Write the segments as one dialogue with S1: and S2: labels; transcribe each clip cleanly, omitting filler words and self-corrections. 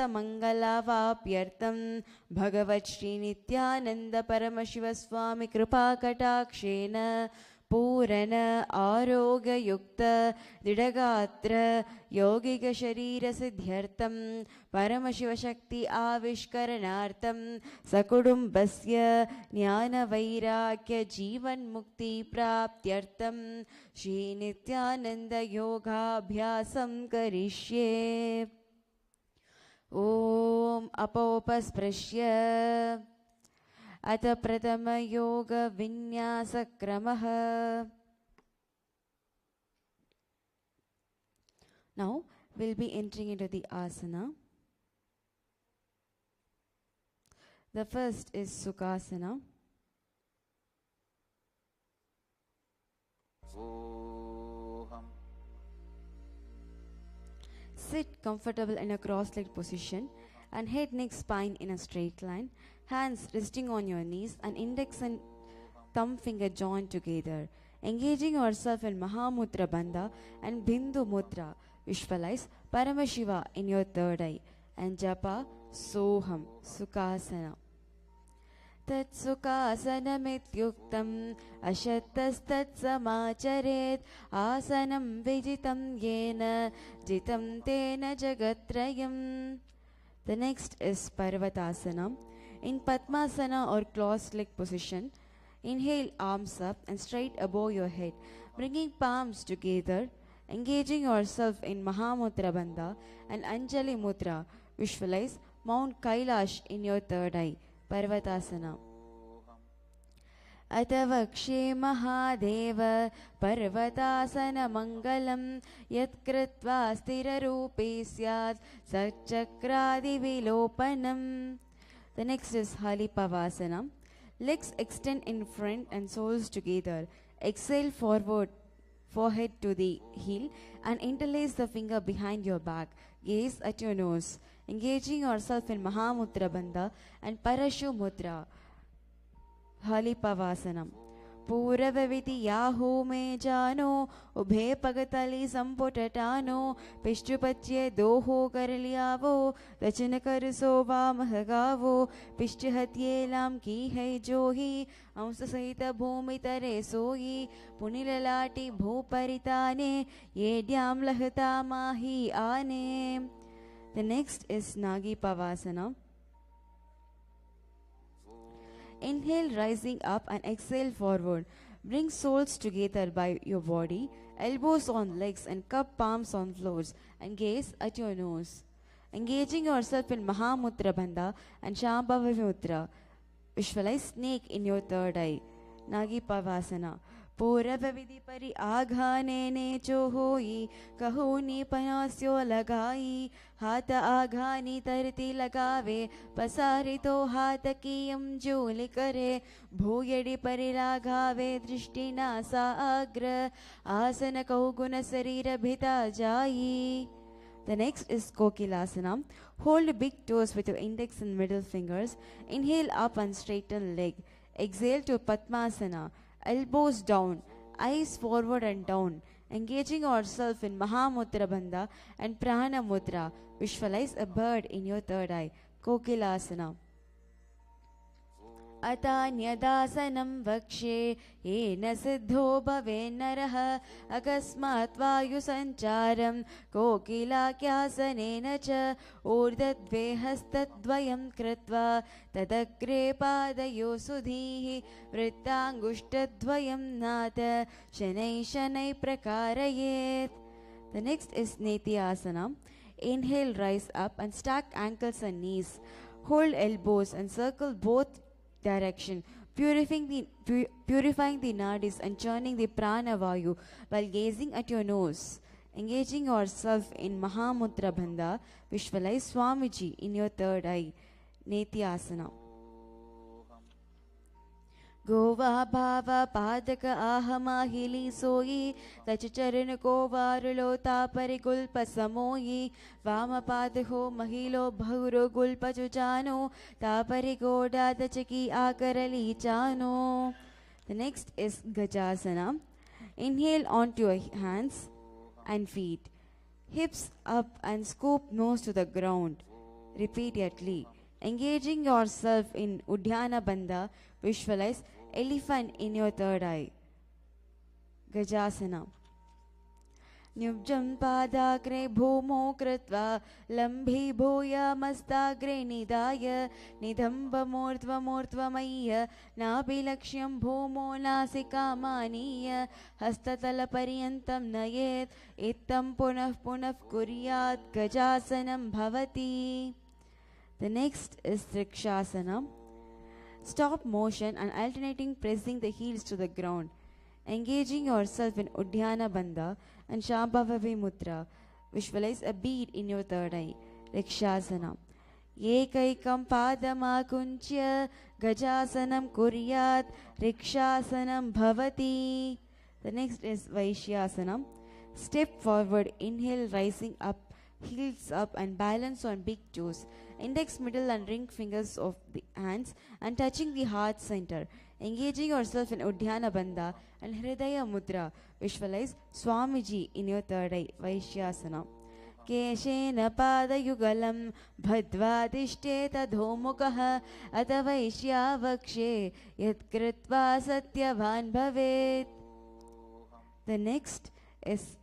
S1: समस्तमङ्गलावाप्यर्थं भगवत् श्री नित्यानन्द परमशिवस्वामी कृपाकटाक्षेन पूरण आरोग्ययुक्त दृढगात्र यौगिक शरीर सिद्ध्यर्थं परमशिवशक्ति आविष्करणार्थं सकुटुम्बस्य ज्ञानवैराग्य जीवन्मुक्ति प्राप्त्यर्थं श्री नित्यानन्द योगाभ्यासं करिष्ये। ओम अपोपस्पृश्य अथ प्रथम योग विन्यास क्रमः। Now we'll be entering into the asana. The first is Sukhasana. Sit comfortable in a cross-legged position and head, neck, spine in a straight line. Hands resting on your knees and index and thumb finger joined together. Engaging yourself in Mahamudra Bandha and Bindu Mudra. Visualize Paramashiva in your third eye and japa Soham Sukhasana. Tat Sukhasanamityuktam Ashattastat Samacharet Asanam Vijitam Yena Jitam Tena Jagatrayam. The next is Parvatasana. In Padmasana or cross-legged position, inhale arms up and straight above your head, bringing palms together, engaging yourself in Mahamudra Bandha and Anjali Mudra. Visualize Mount Kailash in your third eye, Parvatasana. अतवक्षे Mahadev पर्वतासन मंगलम यत्कृत्वा स्थिररूपे स्यात् सच्चक्रादिविलोपनम. The next is Halipavasana. Legs extend in front and soles together. Exhale forward, forehead to the heel and interlace the finger behind your back. Gaze at your nose. Engaging yourself in Mahamudra Bandha and Parashu Mudra. Halipavasanam. Puravaviti yaho me jano ubhe pagatali samputatano pishtupachye doho karliavo dachinakariso vamahagavo pishthatye lam ki hai johi amsa sahita bhumi tare soyi punilalati bhuparitane yedyam lahata mahi ane. The next is Nagi Pavasana. Inhale rising up and exhale forward. Bring soles together by your body, elbows on legs and cup palms on floors and gaze at your nose. Engaging yourself in Mahamudra Bandha and Shambhava Mudra. Visualize snake in your third eye. Nagi Pavasana. Puravavidi pari aghane ne chohoi kahoni panasyo lagai hata aghani tarti lagave pasarito hata kiyam joli kare bhuyadi parilagave drishti nasa agra asana kauguna sarira bhita jai. The next is Kokilasana. Hold big toes with your index and middle fingers. Inhale up and straighten leg. Exhale to Padmasana. Elbows down, eyes forward and down. Engaging yourself in Mahamudra Bandha and Prana Mudra. Visualize a bird in your third eye. Kokilasana. Atanyadasanam vakshe yena siddho bhave naraha akasmat vayu sancharam kokilakyasanena cha urdadve hastadvayam kritva tadagre padayo sudhihi vrittangushtadvayam nata shanai shanai prakarayet. The next is Nityasana. Inhale, rise up and stack ankles and knees. Hold elbows and circle both direction, purifying the nadis and churning the prana vayu while gazing at your nose. Engaging yourself in Mahamudra Bandha, visualize Swamiji in your third eye. Nityasana. Gova bhava padaka ahamahili soyi tachacharan ko varulo tapari gulpa samoyi vama padaho mahilo bhauro gulpa chujano tapari goda tachaki akarali chano. The next is Gajasana. Inhale onto your hands and feet. Hips up and scoop nose to the ground. repeatedly. Engaging yourself in Uddiyana Bandha, visualize elephant in your third eye. Gajasana. न्युब्जं पादाग्रे भूमौ कृत्वा लम्भीभूयमस्ताग्रे निधाय निदम्बमूर्ध्वमूर्ध्वमय्य नाभिलक्ष्यं भूमौ नासिकामानीय हस्ततलपर्यन्तं नयेत् इत्थं पुनः पुनः कुर्यात् गजासनं भवति. The next is Trikshasana. Stop motion and alternating pressing the heels to the ground. Engaging yourself in Uddiyana Bandha and Shambhavavi Mudra. Visualize a bead in your third eye. Rikshasana. Ekaikam padamakunchya gajasanam kuryat rikshasanam bhavati. The next is Vaishyasana. Step forward, inhale, rising up, heels up and balance on big toes. Index, middle and ring fingers of the hands and touching the heart center. Engaging yourself in Uddiyana Bandha and Hridaya Mudra. Visualize Swamiji in your third eye. Vaishyasana. Keshena padayugalam bhadvadishteta dhomukah ata vaishyavakshe yatkritva satyavan bhavet. The next is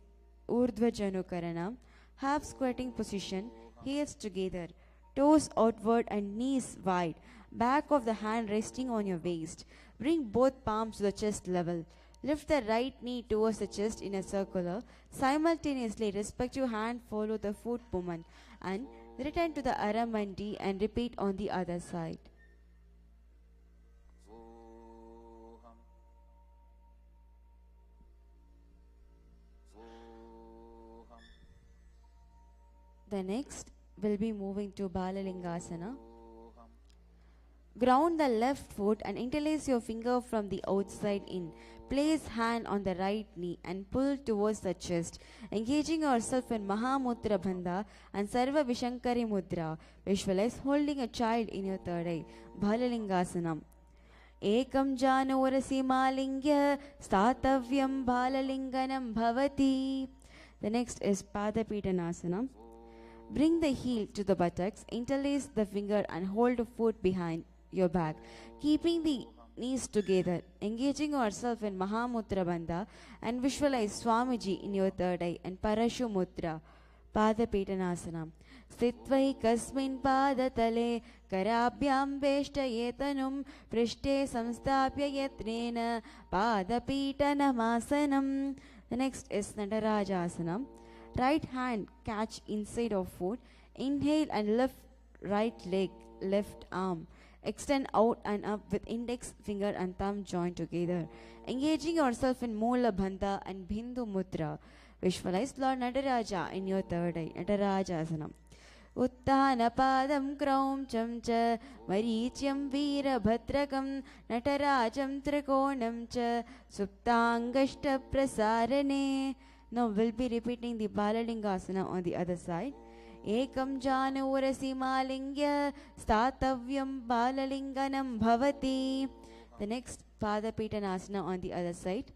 S1: Urdhva Janukarana. Half squatting position, heels together, toes outward and knees wide. Back of the hand resting on your waist. Bring both palms to the chest level. Lift the right knee towards the chest in a circular. Simultaneously, respective hand follow the foot movement and return to the Aramandi and repeat on the other side. The next will be moving to Balalingasana. Ground the left foot and interlace your finger from the outside in. Place hand on the right knee and pull towards the chest. Engaging yourself in Mahamudra Bandha and Sarva Vishankari Mudra. Visualize holding a child in your third eye. Balalingasana. Ekam Janurasi Malingya Statavyam Balalinganam Bhavati. The next is Padapitanasana. Bring the heel to the buttocks, interlace the finger and hold the foot behind your back, keeping the knees together. Engaging yourself in Mahamudra Bandha and visualize Swamiji in your third eye and Parashu Mudra. Padapitanasana. Sthitva kasmin padatale karabhyam veshtayetanum prishte samstapya yatnena padapitanamasana. The next is Natarajasana. Right hand catch inside of foot. Inhale and lift right leg, left arm. Extend out and up with index finger and thumb joined together. Engaging yourself in Moola Bandha and Bindu Mudra. Visualize Lord Nataraja in your third eye. Natarajasana. Uttana padam kraumcham cha marichyam veerabhadrakam natarajam trikonam cha suptangashta prasarane. Now we'll be repeating the Balalingasana on the other side. Ekam Janurasi Malingya Statavyam Balalinganam Bhavati. The next Padapitanasana on the other side.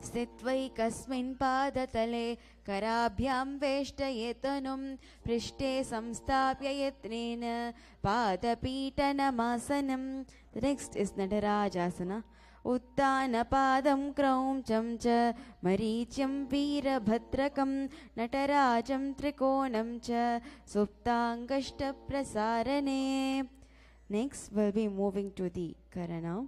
S1: Sthitva kasmin padatale karabhyam veshtayetanum prishte samstapya yatnena padapitanamasana. The next is Natarajasana. Uttana padam kraumcham cha marichyam veerabhadrakam natarajam trikonam cha suptangashta prasarane. Next we'll be moving to the Karana.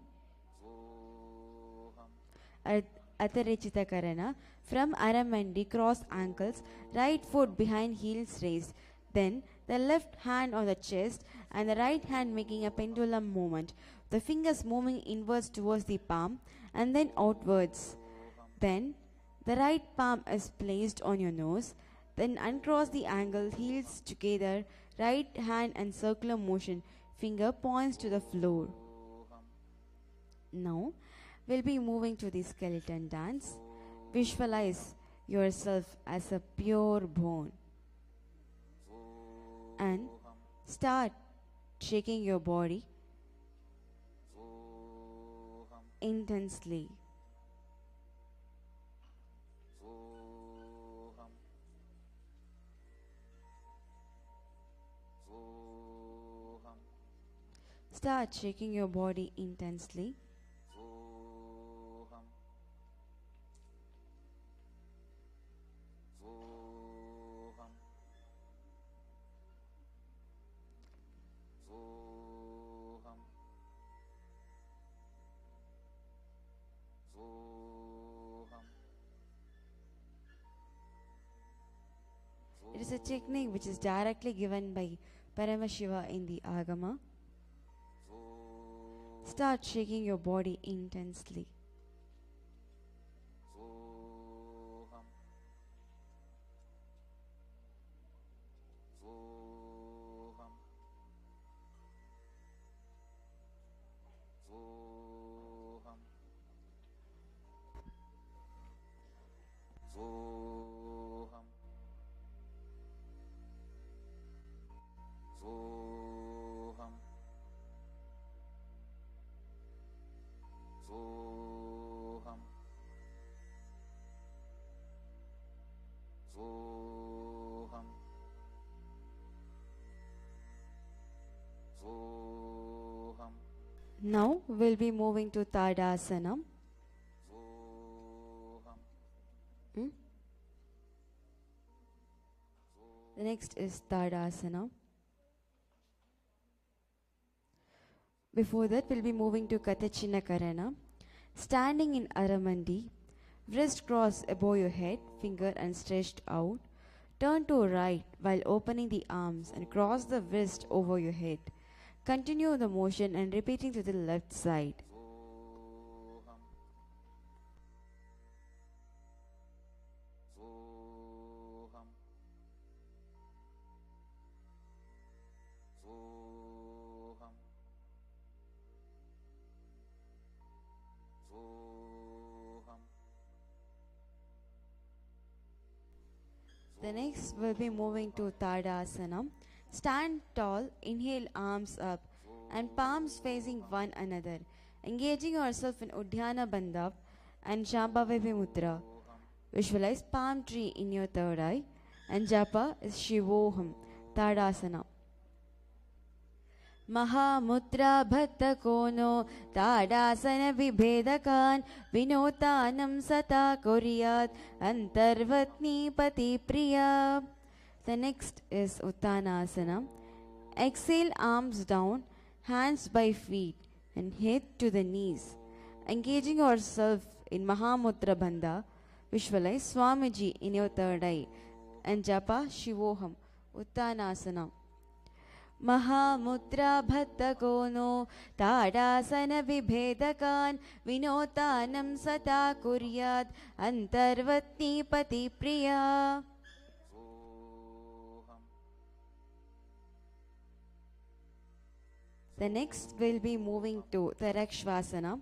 S1: Atarichita Karana. From Aramandi, cross ankles, right foot behind heels raised. Then the left hand on the chest and the right hand making a pendulum movement. The fingers moving inwards towards the palm and then outwards. Then the right palm is placed on your nose. Then uncross the ankle, heels together, right hand and circular motion. Finger points to the floor. Now we'll be moving to the skeleton dance. Visualize yourself as a pure bone and start shaking your body intensely. Start shaking your body intensely.
S2: Soham. Soham. Soham. Soham.
S1: It is a technique which is directly given by Paramashiva in the Agama. Start shaking your body intensely.
S2: Soham. Soham. Soham. Soham. Soham. Soham. Soham. Soham.
S1: Now we'll be moving to Tadasana.
S2: Soham.
S1: Hmm? The next is Tadasana. Before that, we'll be moving to Katachina Karana. Standing in Aramandi, wrist crossed above your head, finger and stretched out. Turn to right while opening the arms and cross the wrist over your head. Continue the motion and repeating to the left side.
S2: Soham. Soham. Soham. Soham.
S1: The next will be moving to Tadasana. Stand tall, inhale arms up and palms facing one another. Engaging yourself in Udhyana Bandha and Shambhavi Mudra. Visualize palm tree in your third eye and japa is Shivoham, Tadasana. Mahamudra Bhatta Kono Tadasana Vibhedakan Vinotanam Sata Kuryat Antarvatni Pati Priya. The next is Uttanasana. Exhale, arms down, hands by feet and head to the knees. Engaging yourself in Mahamudra Bandha, visualize Swamiji in your third eye and japa Shivoham, Uttanasana. Mahamudra Bhatta Kono Tadasana Vibhedakan Vinotanam Sata Kuryat Antarvatni Pati Priya.
S2: Soham.
S1: The next will be moving to Tarakshvasana.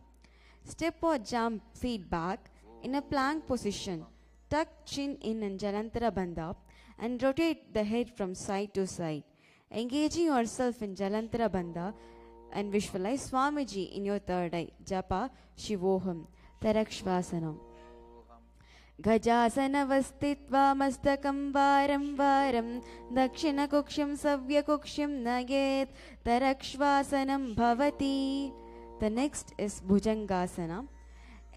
S1: Step or jump feet back in a plank position. Tuck chin in and Jalantara Bandha and rotate the head from side to side. Engaging yourself in Jalantara Bandha and visualize Swamiji in your third eye. Japa Shivoham. Tarakshvasana. Gajasana mastakam varam varam dakshina kuksham savya kuksham naget tarakshvasanam bhavati. The next is Bhujangasana.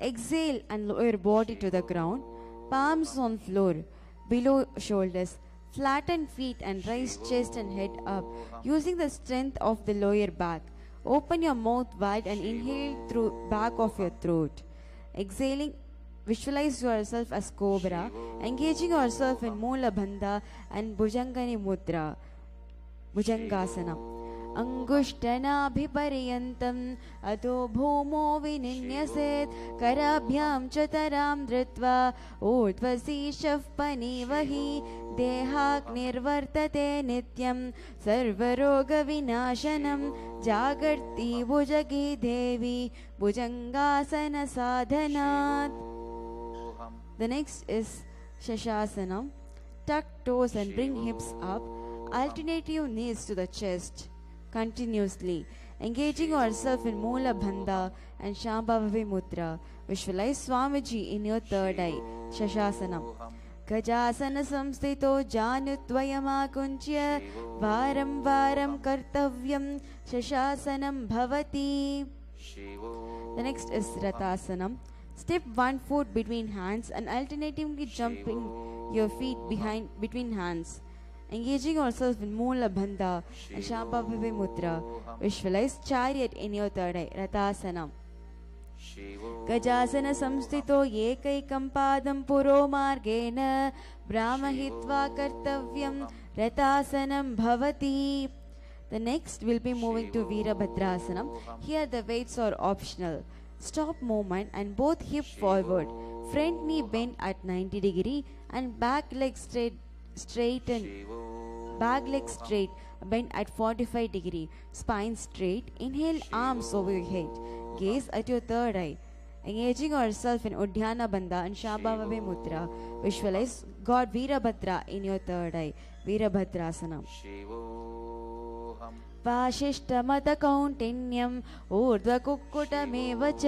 S1: Exhale and lower your body to the ground. Palms on floor, below shoulders. Flatten feet and raise chest and head up using the strength of the lower back. Open your mouth wide and inhale through back of your throat. Exhaling, visualize yourself as cobra, engaging yourself in Moola Bandha and Bhujangani Mudra. Bhujangasana. Angushtanabhiparyantam ato bhumo vininyaset karabhyam chataram dritva urdhvasishaf panivahi dehagnirvartate nityam sarvaroga vinashanam jagarti bhujagi devi bhujangasana sadhanat. The next is Shashasana. Tuck toes and bring hips up. Alternate your knees to the chest continuously. Engaging yourself in Moola Bandha and Shambhavi Mudra. Visualize Swamiji in your third eye. Shashasana. गजासन संस्थितो जानुद्वयमाकुञ्च्य वारं वारं कर्तव्यं शशासनं भवति. The next is Rathāsanam. Step one foot between hands and alternatively jumping your feet behind between hands. Engaging yourself in Moola Bandha and Shambhavi Mudra. Visualize chariot in your third eye. Rathāsanam. गजासन संस्थितो एकैकं पादं पुरो मार्गेण ब्राह्महित्वा कर्तव्यं रथासनं भवति. The next will be moving to Veerabhadrasanam. Here the weights are optional. Stop movement and both hip forward. Front knee bent at 90 degree and back leg straighten. Back leg straight, bend at 45 degree. Spine straight. Inhale, arms over your head. Gaze at your third eye. Engaging yourself in Udhyana Bandha and Shambhavi Mudra. Visualize God Veerabhadra in your third eye. Veerabhadrasanam. वाशिष्ठमतकौण्टिन्यम् ऊर्ध्वकुक्कुटमेव च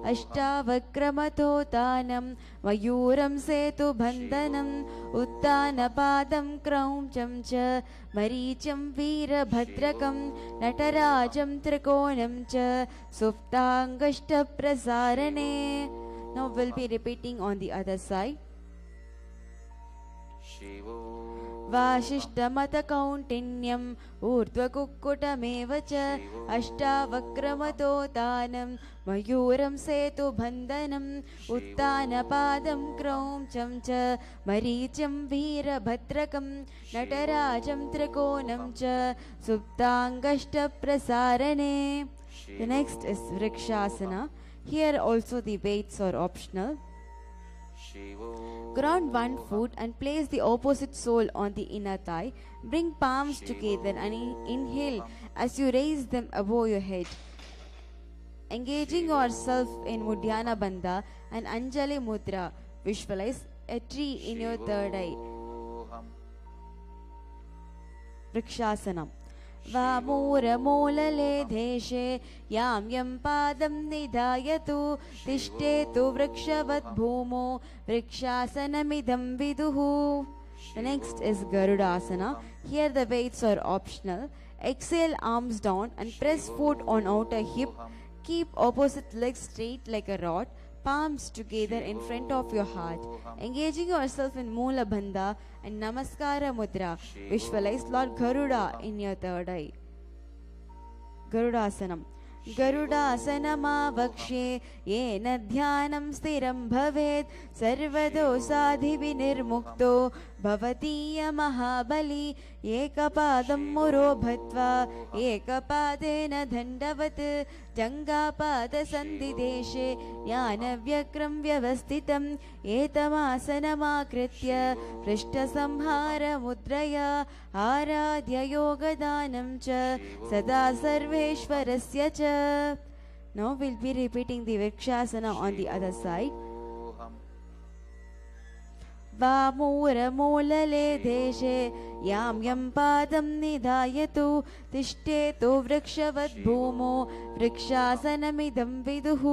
S1: अष्टावक्रमथोतानं मयूरं सेतुबन्धनम् उत्तानपादं क्रौञ्चं च मरीचं वीरभद्रकं नटराजं त्रिकोणं च सुप्ताङ्गष्टप्रसारणे. Now we'll be repeating on the other side. वाशिष्ठमतकौण्टिन्यम् ऊर्ध्वकुक्कुटमेव च अष्टावक्रमथोतानं मयूरं सेतुबन्धनम् उत्तानपादं क्रौञ्चं च मरीचं वीरभद्रकं नटराजं त्रिकोणं च सुप्ताङ्गष्टप्रसारणे. The next is Vrikshasana. Here also the weights are optional. Ground one foot and place the opposite sole on the inner thigh. Bring palms together and inhale as you raise them above your head. Engaging yourself in Udhyana Bandha and Anjali Mudra. Visualize a tree in your third eye. Vrikshasanam. वामूरमूलले देशे यां यं पादं निधायतु तिष्ठेतु वृक्षवत् भूमो वृक्षासनमिदं विदुः. The next is Garudasana. Here the weights are optional. Exhale, arms down and press foot on outer hip. Keep opposite legs straight like a rod. Palms together in front of your heart. Engaging yourself in Moola Bandha and Namaskara Mudra. Visualize Lord Garuda in your third eye. Garudasanam. Garudasanamavakshe yena dhyanam stiram bhavet sarvadosadhivinirmukto bhavatiya mahabali ekapadam muro bhatva ekapadena dandavat jangapada sandhideshe jnanavyakram vyavasthitam etamasanamakrithya prishtasamhara mudraya आराध्य योगदानं च सदा सर्वेश्वरस्य च. Now we'll be repeating the Vrikshasana on the other side. वामूरमूलले देशे यां यं पादं निधायतु तिष्ठेतु वृक्षवत् भूमो वृक्षासनमिदं विदुः.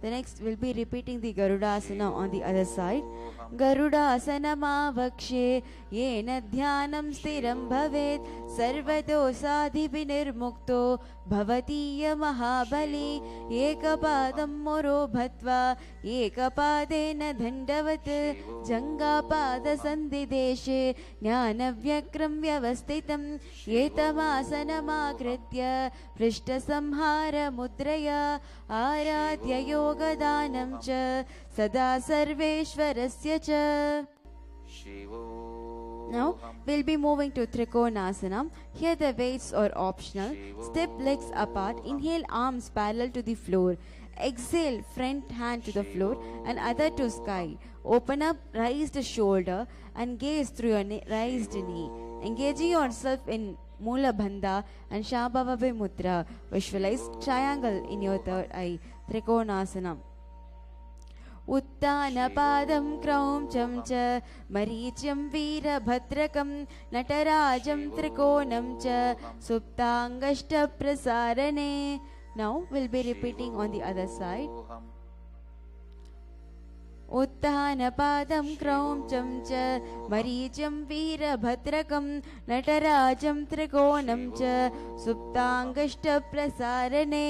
S1: The next we'll be repeating the Garudasana on the other side. Garudasanamavakshe yena dhyanam stiram bhavet sarvadosadhivinirmukto bhavatiya mahabali ekapadam muro bhatva ekapadena dandavat jangapada sandhideshe jnanavyakram vyavasthitam etamasanamakrithya prishtasamhara mudraya आराध्य योगदानं च सदा सर्वेश्वरस्य च. Now we'll be moving to Trikonasana. Here the weights are optional. Step legs apart. Inhale, arms parallel to the floor. Exhale, front hand to the floor and other to sky. Open up, raised shoulder and gaze through your raised knee. Engaging yourself in Moola Bandha and Shambhavi Mudra. Visualize triangle in your third eye. Trikonasana. Uttanapadam kraumcham cha maricham veerabhadrakam natarajam trikonam cha suptangashta prasarane. Now we'll be repeating on the other side. उत्थानपादं क्रौञ्चं च मरीचं वीरभद्रकं नटराजं त्रिकोणं च सुप्ताङ्गष्टप्रसारणे.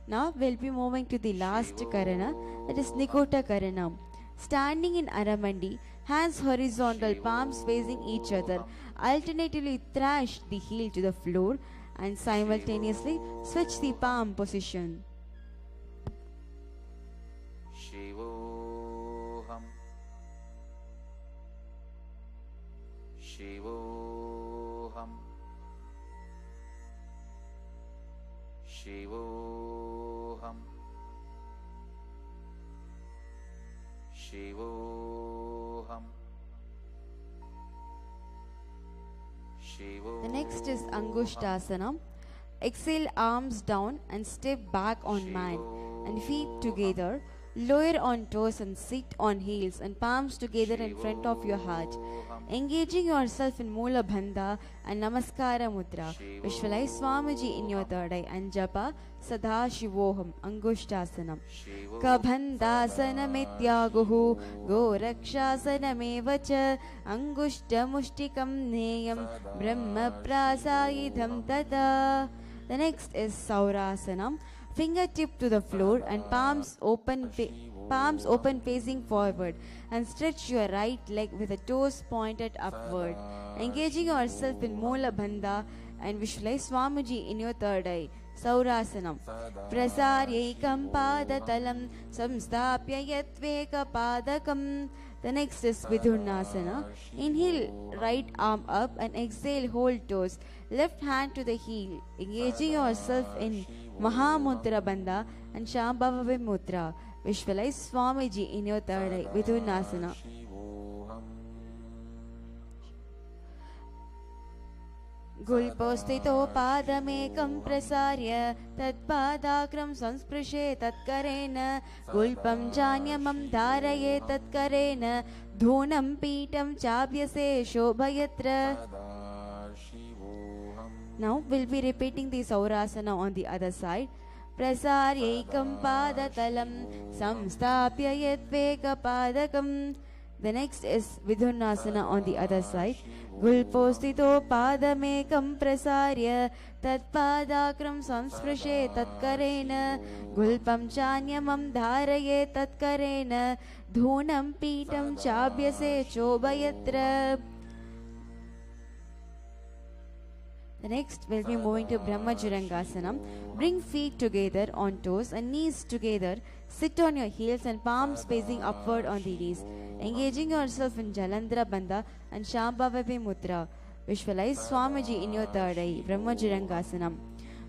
S1: Now we'll be moving to the last karana, that is Nikota Karanam. Standing in Aramandi, hands horizontal, palms facing each other, alternatively thrash the heel to the floor and simultaneously switch the palm position.
S2: Shivoham. Shivoham. Shivoham. Shivoham.
S1: The next is Angushtasana. Exhale, arms down and step back on mat and feet together. Lower on toes and sit on heels and palms together in front of your heart. Engaging yourself in Moola Bandha and Namaskara Mudra. Visualize Swamiji in your third eye and japa Sadha Shivoham Angushtasanam. Kabhandasanamityaguhu Gorakshasanameva Angushtamushtikam Neyam Brahma Prasayidham Tata. The next is Saurasanam. Fingertip to the floor and palms open facing forward, and stretch your right leg with the toes pointed upward. Engaging yourself in Moola Bandha and visualize Swamiji in your third eye. Saurasanam. Prasaryekam padatalam samstapya yatveka padakam. The next is Vidurnasana. Inhale, right arm up and exhale, hold toes. Left hand to the heel. Engaging yourself in Mahamudra Bandha and Shambhava Mudra. Visualize Swamiji in your third eye. Vidurnasana. Gulposthito padamekam prasarya tatpadakram sansprishe tatkarena gulpam janyamam dharaye tatkarena dhunam pitam chabhyase shobhayatra. Now we'll be repeating the Saurasana on the other side. Prasaryekam padatalam samstapya yatveka padakam. The next is Vidurnasana on the other side. Gulposthito padamekam prasarya tatpadakram sansprishe tatkarena gulpam chanyamam dharaye tatkarena dhunam pitam chabhyase chobhayatra. The next we'll be moving to Brahmajarangasana. Bring feet together on toes and knees together. Sit on your heels and palms facing upward on the knees. Engaging yourself in Jalandhara Bandha and Shambhava Mudra. Visualize Swamiji in your third eye. Brahmajarangasana.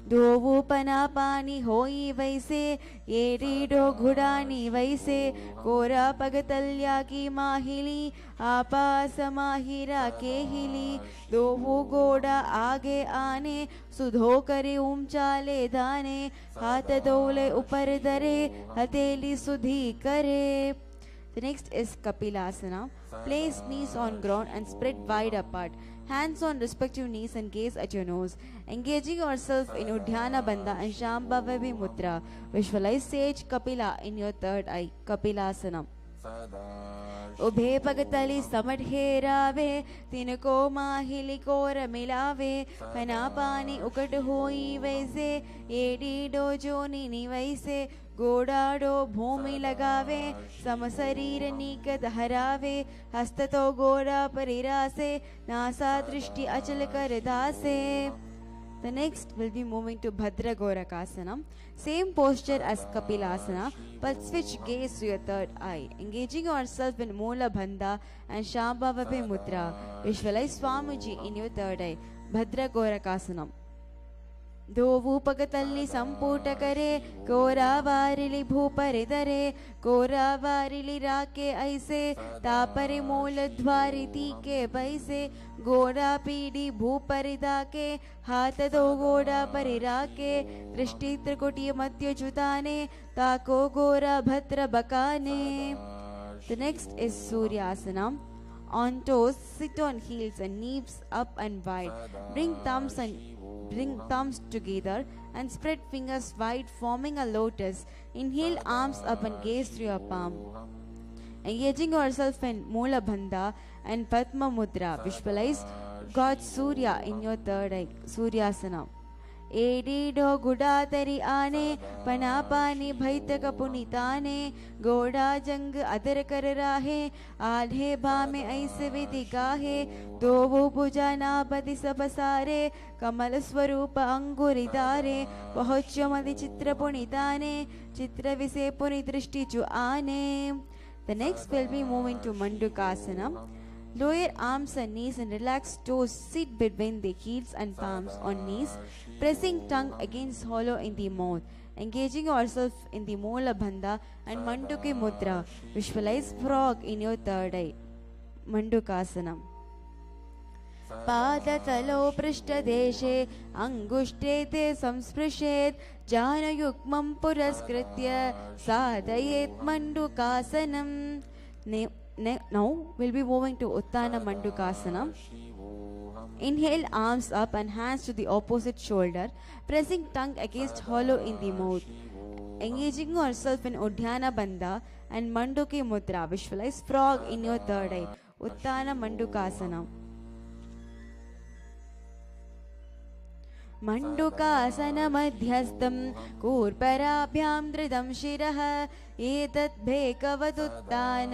S1: Dovu panapani hoi vaise, yerido ghudani vaise, kora pagatalya ki mahili, apasa mahira kehili, dovu goda aage aane, sudho kare umchale dane, hath dole upar dare, hateli sudhi kare. The next is Kapilasana. Place knees on ground and spread wide apart. Hands on respective knees and gaze at your nose. Engaging yourself in Udhyana Bandha and Shambhava Mudra. Visualize Sage Kapila in your third eye. Kapilasana. Ubhe pagatali samadhe rave, tinako mahili kora milave, panapani ukat hoi vaise, edi dojo nini vaise, godado bhumi lagave, samasarir nikad harave, hastato goda parirase, nasa drishti achal karidase. The next will be moving to Bhadra Gorakasana. Same posture as Kapilasana, but switch gaze to your third eye. Engaging yourself in Moola Bandha and Shambhava Mudra. Visualize Swamiji in your third eye. Bhadra Gorakasana. Dovu pagatalli samputa kare, kora varili bhupare dare, kora varili rake aise, tapare moola dhwari tike baise, goda pidi bhupare dake, hatha do goda parirake, drishti trikoti madhya chutane, tako gora bhatra bakane. The next is Suryasana. On toes, sit on heels and knees up and wide. Bring thumbs together and spread fingers wide, forming a lotus. Inhale, arms up and gaze through your palm. Engaging yourself in Mula Bandha and Padma Mudra. Visualize God Surya in your third eye, Suryasana. एडीडो गुडातरी आने पनापानी भैतक पुनिताने गोड़ा जंग other कर राहे आधे बामे ऐसे विधि गाहे दो वो भुजा नापति सब सारे कमल स्वरूप अंगुरिदारे पहुँचो मदि चित्र पुनिताने चित्र विसे पुनि दृष्टि चु आने. The next will be moving to Mandukasana. Lower arms and knees and relaxed toes sit between the heels and palms on knees, pressing tongue against hollow in the mouth. Engaging yourself in the Mola Bandha and Manduki Mudra. Visualize frog in your third eye. Mandukasana. पादतलो पृष्ठदेशे अंगुष्ठे ते संस्पृशेत् जानयुग्मं पुरस्कृत्य साधयेत् मंडुकासनम. Now we'll be moving to Uttana Mandukasana. Inhale, arms up and hands to the opposite shoulder, pressing tongue against hollow in the mouth. Engaging yourself in Udhyana Bandha and Manduki Mudra. Visualize frog in your third eye. Uttana Mandukasana. मंडुकासन मध्यस्थं कूर्पराभ्यां धृतं शिरः एतत् भेकवदुत्तान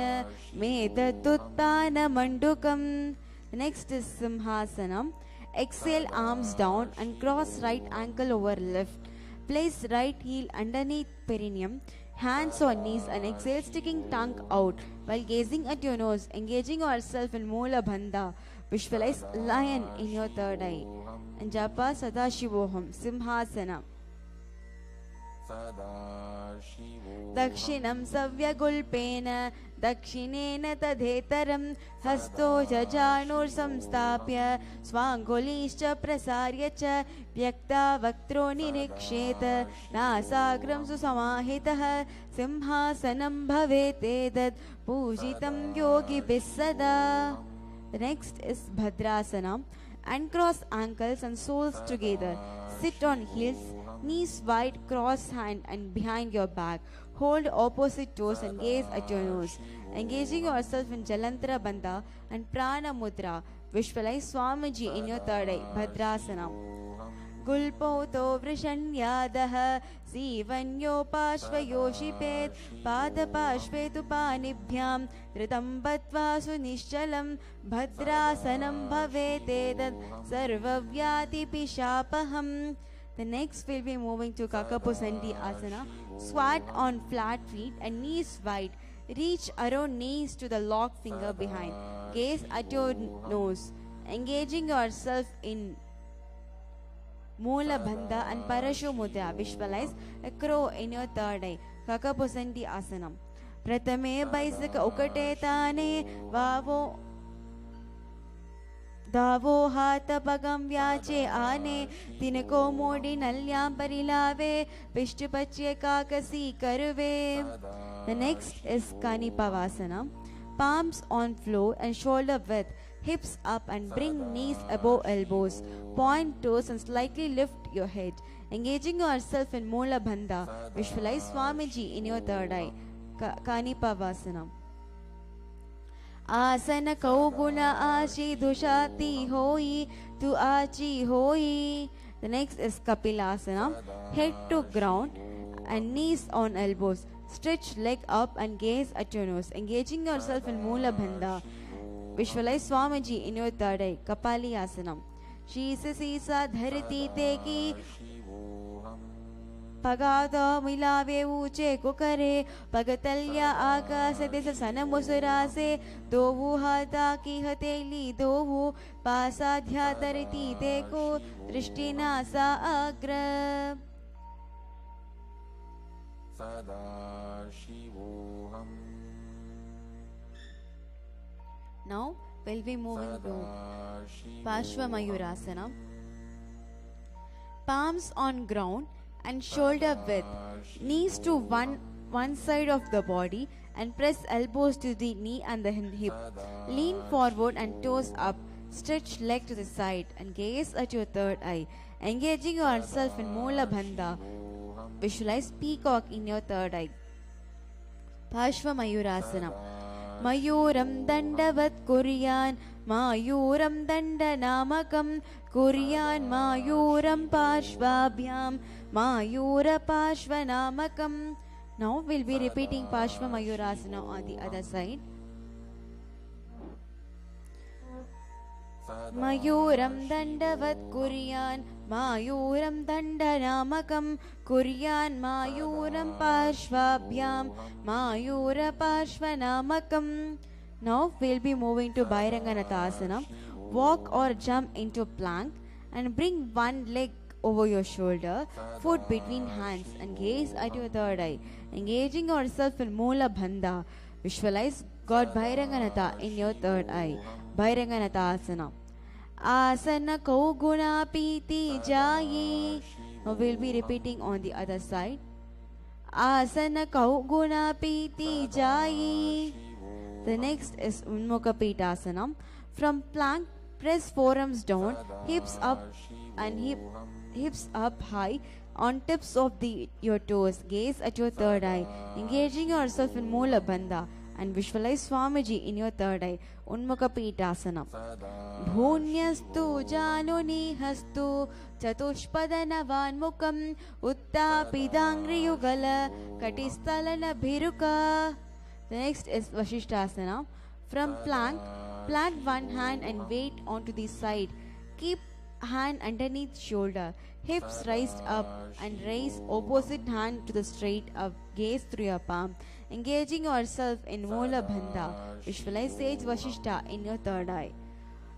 S1: मेतदुत्तान मंडुकम्. Next is Simhasanam. Exhale, arms down and cross right ankle over left. Place right heel underneath perineum, hands on knees and exhale, sticking tongue out while gazing at your nose. Engaging yourself in Mula Bandha. Visualize lion in your third eye. And Japa Sadashivoham. Simhasana. Dakshinam Savyagulpena Dakshinena Tadhetaram Hasto Jajanur Samstapya Swangulischa Prasaryacha Vyakta Vaktro Niriksheta Nasagram Susamahitaha Simhasanam Bhavetedat Pujitam Yogi Bisada. The next is Bhadrasana. Uncross ankles and soles together. Sit on heels, knees wide, cross hand and behind your back. Hold opposite toes and gaze at your nose. Engaging yourself in Jalantara Bandha and Prana Mudra. Visualize Swamiji in your third eye, Bhadrasana. Gulpoto Vrishanyadaha Sivanyo Pashvayoshipet Padapashvetu Panibhyam Ritam Bhatva Sunischalam Bhadrasanam Bhavetedat Sarvavyati Pishapaham. The next will be moving to Kakapusanti Asana. Squat on flat feet and knees wide. Reach around knees to the lock finger behind. Gaze at your nose. Engaging yourself in Mula Bandha and Parashu Mudra. Visualize a crow in your third eye. Kakapusanti Asanam. Pratame Baisaka Ukate Tane Vavo Davo Hata Pagam Vyache Ane Tinako Modi Nalyam Parilave Pishtupache Kakasi Karuve. The next is Kanipavasana. Palms on floor and shoulder width. Hips up and bring knees above elbows. Point toes and slightly lift your head. Engaging yourself in Mula Bandha. Visualize Swamiji in your third eye. Kanipavasana. Asana Kauguna Ashi Dushati Hoi Tu Achi Hoi. The next is Kapilasana. Head to ground and knees on elbows. Stretch leg up and gaze at your nose. Engaging yourself in Mula Bandha. Visualize Swamiji in your third eye. Kapali Asanam. Shisa Sisa Dharati Teki Pagada Milave Uche Kukare Pagatalya Akasatisa Sanamusurase Dovu Hata Kihateli Dovu Pasadhya Dharati Teko Drishtina Sa Agra. Now we'll be moving to Pashva Mayurasana. Palms on ground and shoulder width. Knees to one side of the body and press elbows to the knee and the hip. Lean forward and toes up. Stretch leg to the side and gaze at your third eye. Engaging yourself in Mula Bandha. Visualize peacock in your third eye. Pashva Mayurasana. Mayuram Dandavat Kuryan Mayuram Dandanamakam Kuryan Mayuram Pashvabhyam Mayura Pashvanamakam. Now we'll be repeating Pashva Mayurasana on the other side. Mayuram Dandavat Kuryan Mayuram Dandanamakam Kuryan Mayuram Pashvabhyam Mayura Pashvanamakam. Now we'll be moving to Bhairanganathasana. Walk or jump into plank and bring one leg over your shoulder, foot between hands and gaze at your third eye. Engaging yourself in Moola Bandha. Visualize God Bhairanganatha in your third eye. Bhairanganathasana. Asana Kauguna Piti Jayi. Now we'll be repeating on the other side. Asana Kauguna Piti Jayi. The next is Unmukha Pitasana. From plank, press forearms down, hips up and hips up high on tips of your toes. Gaze at your third eye, engaging yourself in Moola Bandha and visualize Swamiji in your third eye. Unmukha Pitasana. Bhunyastu januni hastu chatushpadana vanmukam uttapidangri yugala katistalana bhiruka. The next is Vashishthasana. From plank, plant one hand and weight onto the side. Keep hand underneath shoulder. Hips raised up and raise opposite hand to the straight up. Gaze through your palm. Engaging yourself in Moola Bandha. Visualize Sage Vashishta in your third eye.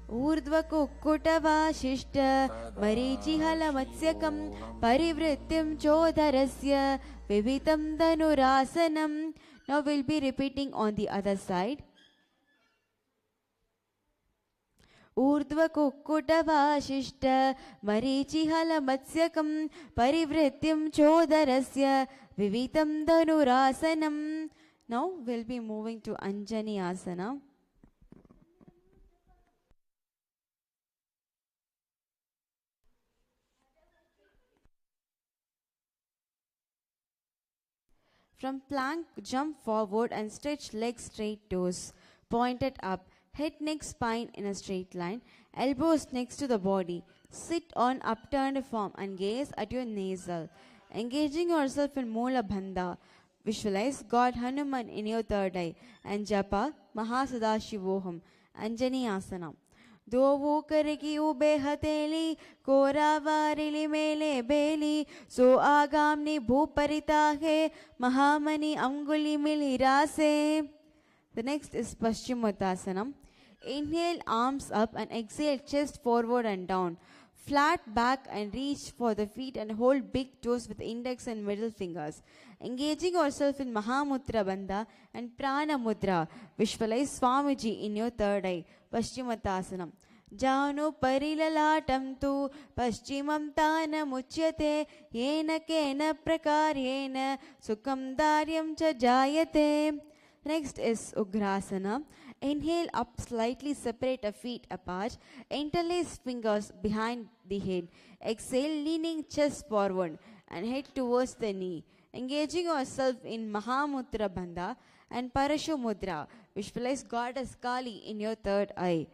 S1: Urdhva Kukkuta Vashishta Marichihala Matsyakam Parivrittim Chodharasya Vivitam Dhanurasanam. Now we'll be repeating on the other side. Urdhva Kukkuta Vashishta Marichihala Matsyakam Parivrityam Chodharasya Vivitam Dhanurasanam. Now we'll be moving to Anjani Asana. From plank, jump forward and stretch legs straight, toes pointed up, head, neck, spine in a straight line, elbows next to the body. Sit on upturned form and gaze at your nasal. Engaging yourself in Moola Bandha. Visualize God Hanuman in your third eye and japa Mahasadashivoham. Anjani Asana. Dovu kariki ube hateli kora varili mele beli so agamni bhuparita he mahamani anguli milirase. The next is Paschimottanasana. Inhale arms up and exhale chest forward and down. Flat back and reach for the feet and hold big toes with index and middle fingers. Engaging yourself in Mahamudra Bandha and Prana Mudra. Visualize Swamiji in your third eye. Paschimottanasana. Janu parilalatam tu paschimam tana muchyate yena kena prakaryena sukham daryam cha jayate. Next is Ugrasana. Inhale up slightly, separate the feet apart. Interlace fingers behind the head. Exhale, leaning chest forward and head towards the knee. Engaging yourself in Mahamudra Bandha and Parashu Mudra. Visualize Goddess Kali in your third eye.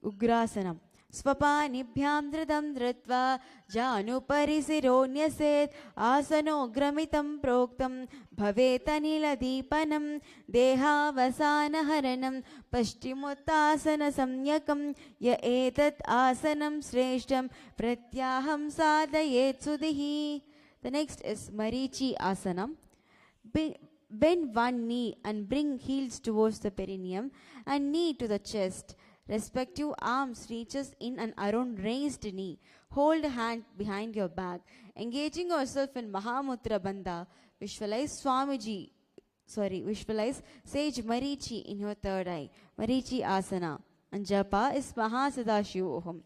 S1: Ugrasana. Svapanibhyam dhridam dhritva janu parisironyased asano gramitam proktam bhavetanila deepanam dehavasana haranam paschimottasana samyakam ya etat asanam shreshtam pratyaham sadayet sudihi. The next is Marichi Asana. Bend one knee and bring heels towards the perineum and knee to the chest. Respective arms reaches in and around raised knee. Hold hand behind your back. Engaging yourself in Mahamudra Bandha. Visualize Sage Marichi in your third eye. Marichi Asana. And japa is Mahasadashivoham.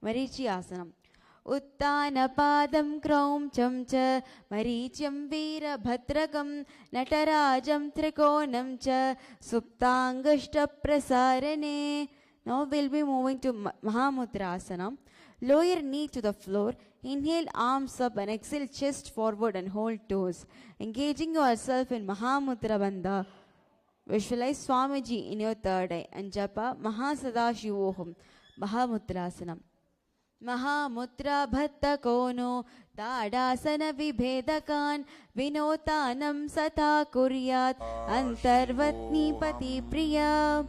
S1: Marichi Asana. Uttanapadam kraum chamcha maricham veera bhadrakam natarajam trikonam cha suptangashta prasarane. Now we'll be moving to Mahamudrasana. Lower knee to the floor. Inhale arms up and exhale chest forward and hold toes. Engaging yourself in Mahamudra Bandha. Visualize Swamiji in your third eye and japa Mahasadashivoham, Mahamudrasanam. Mahamutra Bhatta Kono, Tadasana Vibhedakan, Vinotanam Sata Kuryat, Antarvatni Pati Priya.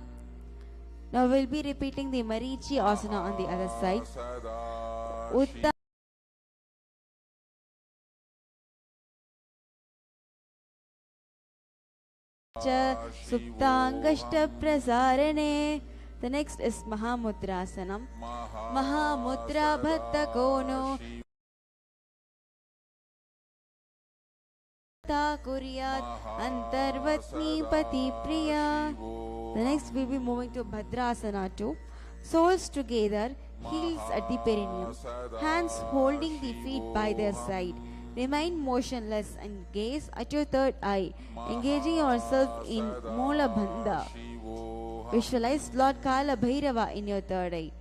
S1: Now we'll be repeating the Marichi Asana on the other side. Utta Suptangashta Prasarane. The next is Mahamudrasanam. Mahamudra Bhatta Kono Ta Kuryat Antarvatni Pati Priya. The next we'll be moving to Bhadrasana too. Soles together, heels at the perineum, hands holding the feet by their side. Remain motionless and gaze at your third eye, engaging yourself in Mola Bandha. Visualize Lord Kala Bhairava in your third eye.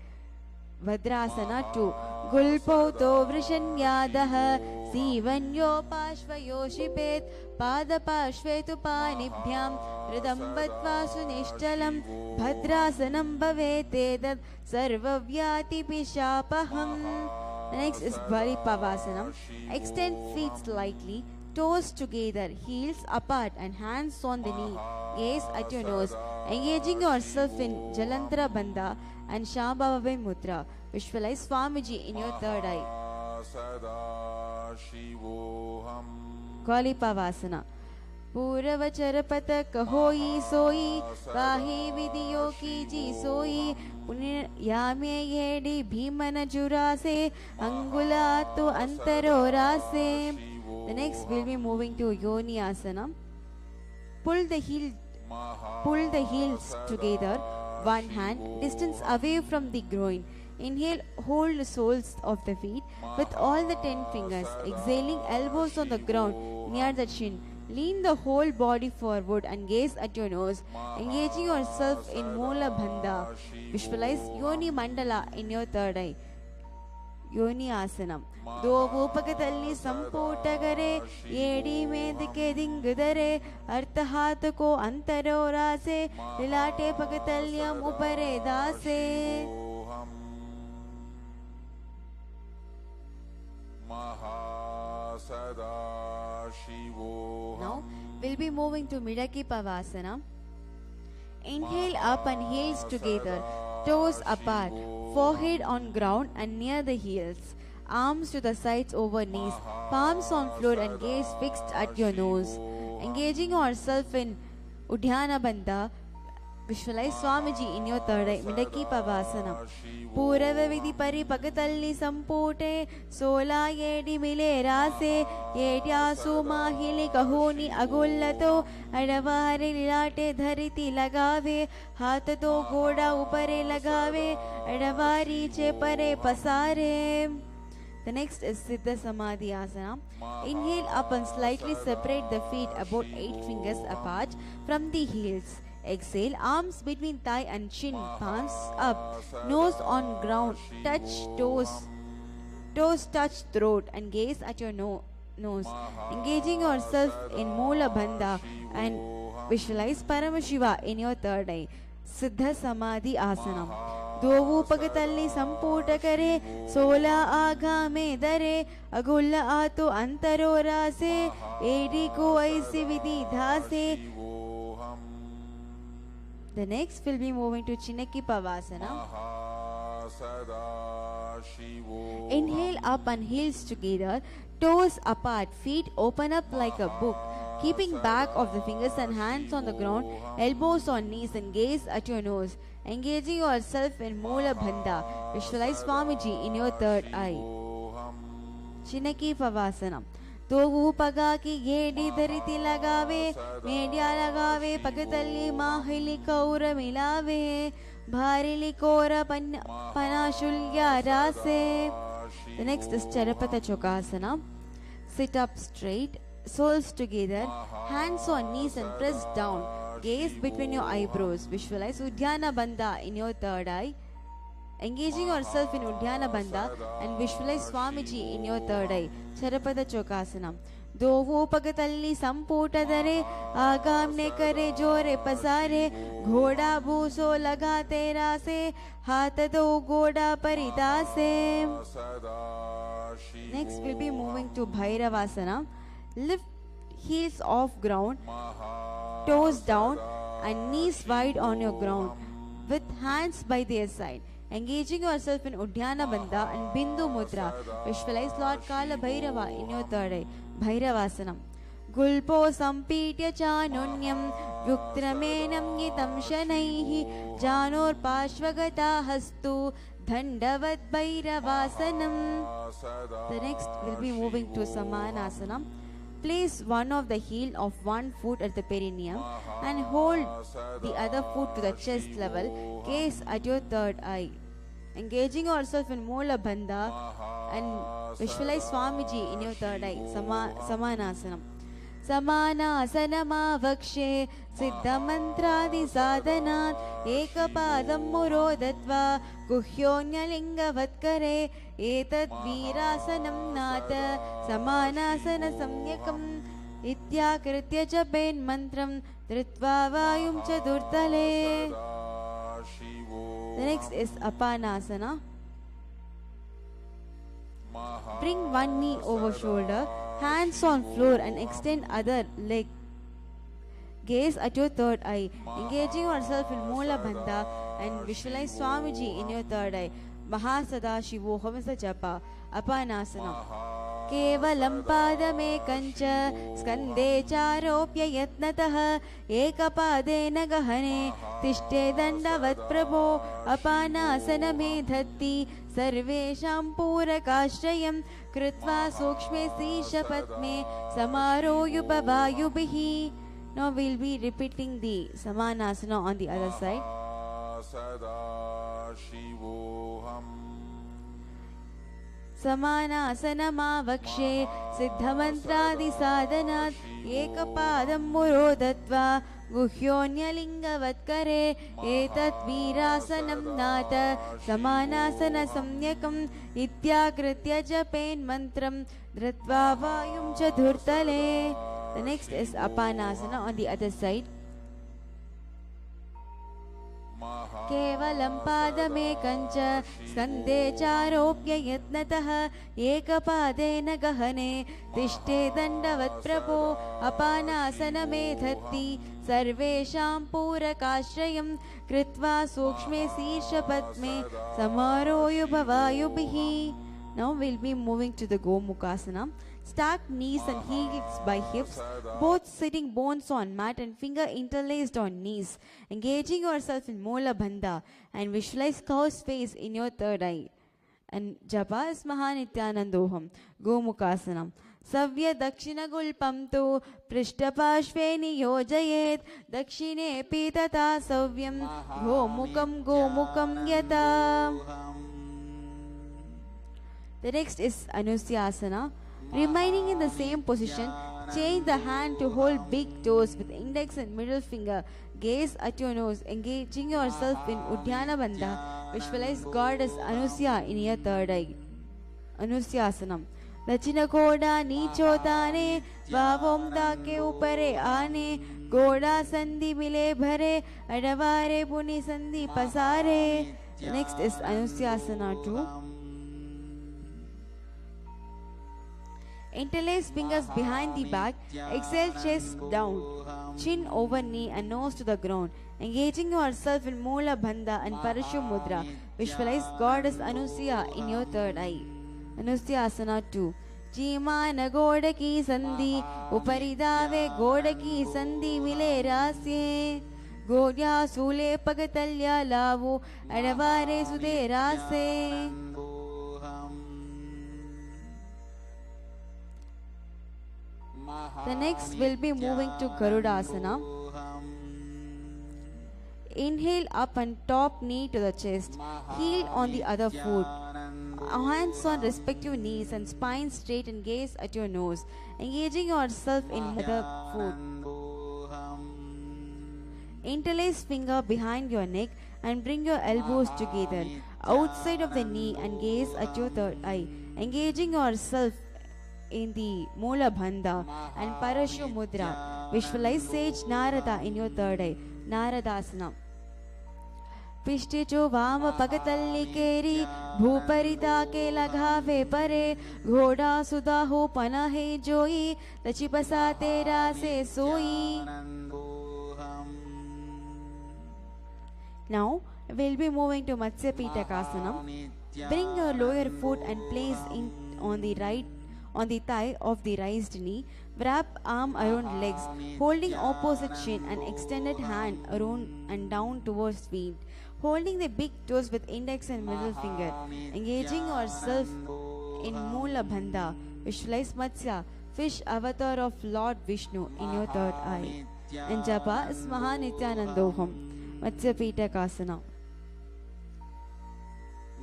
S1: Bhadrasana 2. Gulpauto Vrishanyadaha Sivanyo Pashvayo Shipet Padapashvetu Panibhyam Ridambatva Sunishtalam Bhadrasanam Bhavetedad Sarvavyati Pishapaham. The next is Bharipavasanam. Extend feet slightly, toes together, heels apart and hands on the knee. Gaze at your nose, engaging yourself in Jalandhara Bandha and Shambhava Mudra. Visualize Swamiji in your third eye. Kalipavasana. Puravacharapata kahoi soi, kahi vidiyo ki ji soi, punyame yedi bhimana jurase, angulatu antarorase. The next we'll be moving to Yoni Asana. Pull the heels together, one hand distance away from the groin. Inhale, hold the soles of the feet with all the 10 fingers. Exhaling, elbows on the ground near the chin. Lean the whole body forward and gaze at your nose, engaging yourself in Mola Bandha. Visualize Yoni Mandala in your third eye. Yoni Asanam. Dovu Pakatalli Samputagare, Yedi Medike Dingudare, Arthahatako Antaro Rase, Lilate Pakatalyam Upare Dase. Now we'll be moving to Midaki Pavasana. Inhale up and heels together, toes apart, forehead on ground and near the heels, arms to the sides over knees, palms on floor and gaze fixed at your nose. Engaging yourself in Udhyana Bandha. Visualize Swamiji in your third eye. Midaki Pavasana. Purava Vidhi Pari Pagatalli Sampute Sola Yedi Mile Rase Yedyasu Mahili Kahuni Agullato Adavari Lilate Dhariti Lagave Hatato Goda Upare Lagave Adavari Chepare Pasare. The next is Siddha Samadhi Asana. Inhale up and slightly separate the feet about 8 fingers apart from the heels. Exhale, arms between thigh and chin, palms up, nose on ground, touch toes touch throat and gaze at your nose, engaging yourself in Mola Bandha and visualize Paramashiva in your third eye. Siddha Samadhi Asana. Dovu Pagatalli Samputa Kare, Sola Agame Dare, Agulla Ato Antaro Rase, Ediko Aisi Vidhi Dhase. The next we'll be moving to Chinaki Pavasana. Inhale up and heels together, toes apart, feet open up like a book, keeping back of the fingers and hands on the ground, elbows on knees and gaze at your nose, engaging yourself in Mola Bandha. Visualize Swamiji in your third eye. Chinaki Pavasana. Dovu Pagaki Yedi Dhariti Lagave, Media Lagave, Pagatalli Mahili Kaura Milave, Bharili Kora Panashulya Rase. The next is Charapata Chokasana. Sit up straight, soles together, hands on knees and press down. Gaze between your eyebrows. Visualize Udhyana Bandha in your third eye. Engaging yourself in Udhyana Bandha and visualize Swamiji in your third eye. Charapada Chokasana. दोवो पगतल्ली संपुटदरे आगामने करे जोरे पसारे घोड़ा भूसो लगा तेरा से हाथ दो घोड़ा परिदासे. Next we'll be moving to Bhairavasana. Lift heels off ground, toes down and knees wide on your ground with hands by their side. Engaging yourself in Uddiyana Bandha and Bindu Mudra. Visualize Lord Kala Bhairava in your third eye. Bhairavasanam. Gulpo sampitya chanunyam yuktramenam yitam shanaihi janor pashvagata hastu dhandavat Bhairavasanam. The next will be moving to Samanasana. Place one of the heel of one foot at the perineum and hold the other foot to the chest level. Gaze at your third eye. Engaging yourself in Moola Bandha and visualize Swamiji in your third eye. Samanasanam. समानासनमावक्षे सिद्धमन्त्रादिसाधनात् एकपादं मुरोदत्वा गुह्योऽन्यलिङ्गवत्करे एतद्वीरासनं नाथ समानासनसंज्ञकम् इत्याकृत्य जपेन्मन्त्रं धृत्वा वायुं चतुर्थले. The next is Apanasana. Bring one knee over shoulder, hands on floor and extend other leg. Gaze at your third eye, engaging yourself in Moola Bandha and visualize Swamiji in your third eye. Mahasada Shivoham Japa. Apanasana. केवलं पादमेकञ्च स्कन्धे चारोप्य यत्नतः एकपादेन गहने तिष्ठे दण्डवत् प्रभो अपानासनमे धत्ति सर्वेषां पूरकाश्रयं कृत्वा सूक्ष्मे शीर्षपद्मे समारोयुपवायुभिः. Now we'll be repeating the Samanasana on the other side. समानासनमावक्षे सिद्धमन्त्रादिसाधनात् एकपादं मुरोदत्वा गुह्योऽन्यलिङ्गवत्करे एतद्वीरासनं नाथ समानासनसंज्ञकम् इत्याकृत्य जपेन्मन्त्रं धृत्वा वायुं चतुर्थले. The next is Apanasana on the other side. केवलं पादमेकञ्च स्कन्धे चारोप्य यत्नतः एकपादेन गहने तिष्ठे दण्डवत् प्रभो अपानासनमे धत्ति सर्वेषां पूरकाश्रयं कृत्वा सूक्ष्मे शीर्षपद्मे समारोयुभवायुभिः. Now we'll be moving to the Gomukhasana. Stack knees and heels by hips, both sitting bones on mat and finger interlaced on knees. Engaging yourself in Moola Bandha and visualize cow's face in your third eye. And Japa is Mahanityanandoham. Gomukhasanam. Savya Dakshina Gulpam tu Prishtapashve Niyojayet Dakshine Pitata Savyam Gomukam Yata. The next is Anusyasana. Remaining in the same position, change the hand to hold big toes with index and middle finger. Gaze at your nose, engaging yourself in Uddiyana Bandha. Visualize goddess Anusya in your third eye. Anusyasanam. Dachina koda nichotane, vavom dake upare ane, koda sandhi mile bhare, adavare puni sandhi pasare. Next is Anusyasana 2. Interlace fingers behind the back, exhale chest down, chin over knee and nose to the ground. Engaging yourself in Moola Bandha and Parashu Mudra. Visualize goddess Anusya in your third eye. Anusyasana 2. Chimana Godaki Sandhi, Uparidave Godaki Sandhi Mile Rasye, Godya Sule Pagatalya Lavu, Adavare Sude Rase. The next will be moving to Garudasana. Inhale up and top knee to the chest, heel on the other foot. Hands on respective knees and spine straight and gaze at your nose, engaging yourself in the other foot. Interlace finger behind your neck and bring your elbows together outside of the knee and gaze at your third eye, engaging yourself in the Mula Bandha and Parashu Mudra. Visualize sage Narada in your third eye. Naradasana. पिष्टिचो वाम पगतल्ली केरी भूपरिता के लगावे परे घोड़ा सुधा हो पना है जोई तची बसा तेरा से सोई. Now we'll be moving to Matsya Pitakasana. Bring your lower foot and place it on the thigh of the raised knee. Wrap arm around legs, holding opposite shin and extended hand around and down towards feet. Holding the big toes with index and middle finger. Engaging yourself in Mula Bandha. Visualize Matsya, fish avatar of Lord Vishnu in your third eye. And Japa is Mahanityanandoham. Matsya Pitakasana.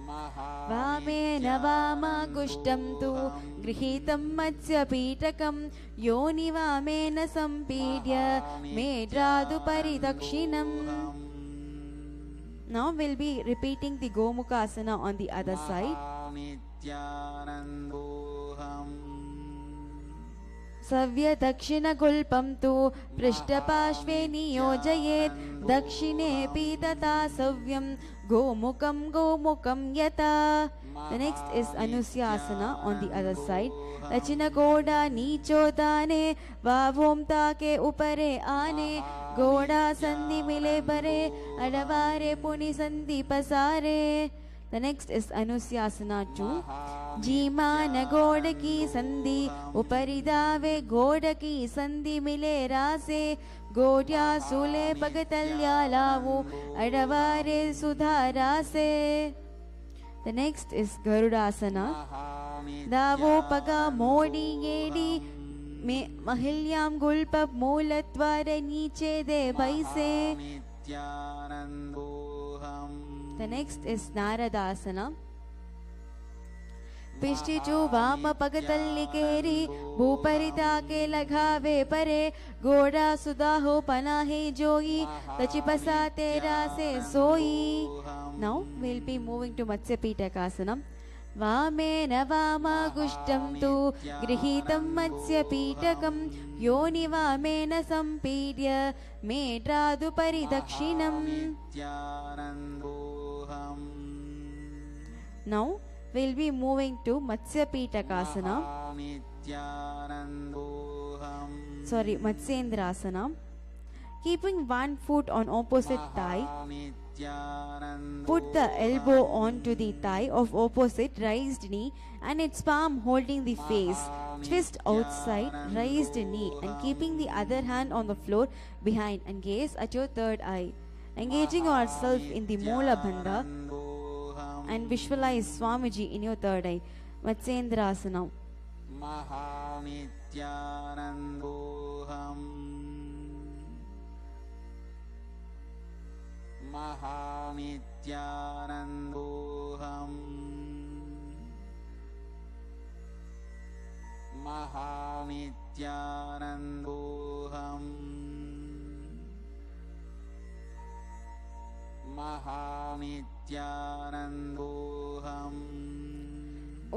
S1: वामेन वामाकुष्टं तु गृहीतं मत्स्यपीठकं योनि वामेन सम्पीड्य मेढ्रादुपरिदक्षिणम्. Now we'll be repeating the Gomukha Asana on the other side. सव्य दक्षिणगुल्पं तु पृष्ठपार्श्वे नियोजयेत् दक्षिणेऽपि तथा सव्यं गोमुखं यथा. The next is Anusyasana on the other side. Dachina goda nicho dane vavom take upare ane goda sandhi mile bare adavare puni sandhi pasare. The next is Anusyasana 2. Jimana goda ki sandhi uparidave goda ki sandhi mile rase गोड्या सूले पगतल्या लावो अडवारे सुधारासे. The next is Garudasana. दावो पगा मोडी येडी में महिल्याम गुल्प मूलत्वार नीचे दे भैसे. The next is Naradasana. पिष्टिचो वाम पगतल्ली केरी भूपरिता के लगावे परे घोड़ा सुधा हो पना है जोई तचिपसा तेरा से सोई. Now we'll be moving to Matsya Pitakasana. वामेन वामागुष्टं तु गृहीतं मत्स्य पीठकं योनि वामेन सम्पीड्य मेढ्रादुपरिदक्षिणम्. Now we'll be moving to Matsya Pitakasana. Matsyendrasana. Keeping one foot on opposite thigh, put the elbow onto the thigh of opposite raised knee and its palm holding the face. Twist outside raised knee and keeping the other hand on the floor behind and gaze at your third eye. Engaging yourself in the Mula Bandha and visualize Swamiji in your third eye. Matsyendrasana.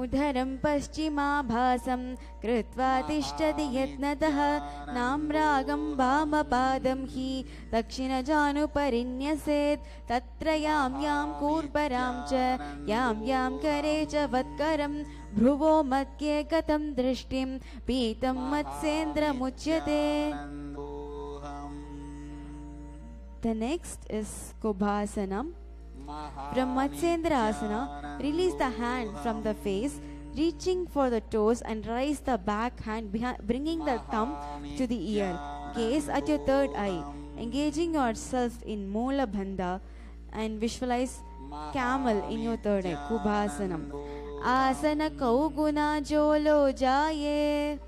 S1: उधरं पश्चिमाभासं कृत्वा तिष्ठति यत्नतः नाम्रागं वामपादं हि दक्षिणजानुपरिन्यसेत् तत्र यां यां कूर्परां च यां करे च वत्करं भ्रुवो मध्ये गतं दृष्टिं पीतं मत्स्येन्द्रमुच्यते. The next is Kubhasana. From Matsyendrasana, release the hand from the face, reaching for the toes and raise the back hand behind, bringing the thumb to the ear. Gaze at your third eye, engaging yourself in Mula Bandha and visualize camel in your third eye, Kubhasanam. Asana Kauguna Jolo Jaye.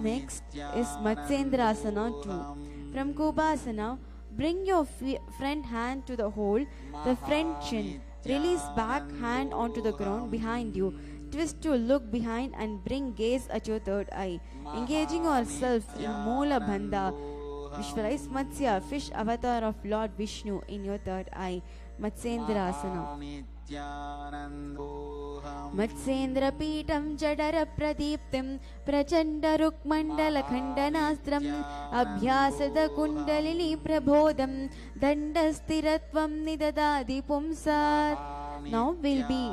S1: Next is Matsyendrasana 2. From Kubhasana, bring your front hand to the hole, the front chin. Release back hand onto the ground behind you. Twist to look behind and bring gaze at your third eye. Engaging yourself in Mula Bandha. Visualize Matsya, fish avatar of Lord Vishnu in your third eye. Matsyendrasana. मत्स्येन्द्रपीठं जडरप्रदीप्तिं प्रचण्डरुक्मण्डलखण्डनास्त्रम् अभ्यासदकुण्डलिनी प्रबोधं दण्डस्थिरत्वं निददाति पुंसात्. Now we'll be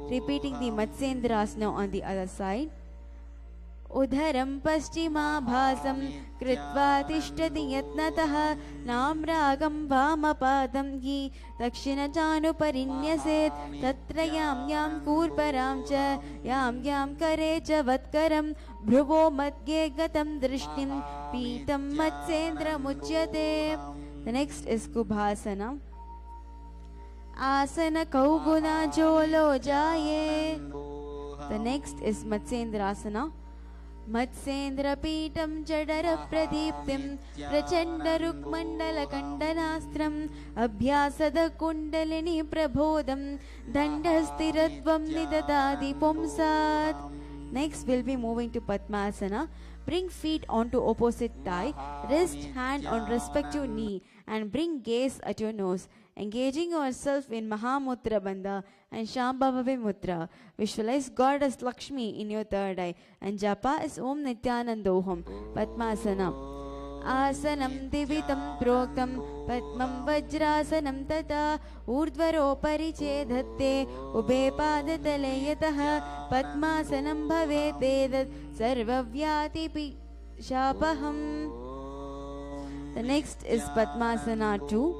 S1: repeating the Matsyendrasana on the other side. उदरं पश्चिमाभासं कृत्वा तिष्ठति यत्नतः नाम्रागं वामपादं हि दक्षिणजानुपरिन्यसेत् तत्र यां यां कूर्परां च यां करे च वत्करं भ्रुवो मध्ये गतं दृष्टिं पीतं मत्स्येन्द्रमुच्यते. The next is Kubhasana. Asana Kauguna Jolo Jaye. The next is Matsyendrasana. मत्स्येन्द्रपीठं जडरप्रदीप्तिं प्रचण्डरुक्मण्डलखण्डनास्त्रम् अभ्यासदकुण्डलिनी प्रबोधं दण्डस्थिरत्वं निददाति पुंसात्. Next we'll be moving to Padmasana. Bring feet onto opposite thigh, rest hand on respective knee and bring gaze at your nose. Engaging yourself in Mahamudra Bandha and Shambhava Mudra. Visualize Goddess Lakshmi in your third eye and japa is Om Nityanandoham. Padmasana. Asanam divitam proktam padmam vajrasanam tata urdvaro parichedhatte ube padatale yatah padmasanam bhavetedat sarvavyati pi shapaham. The next is Padmasana 2.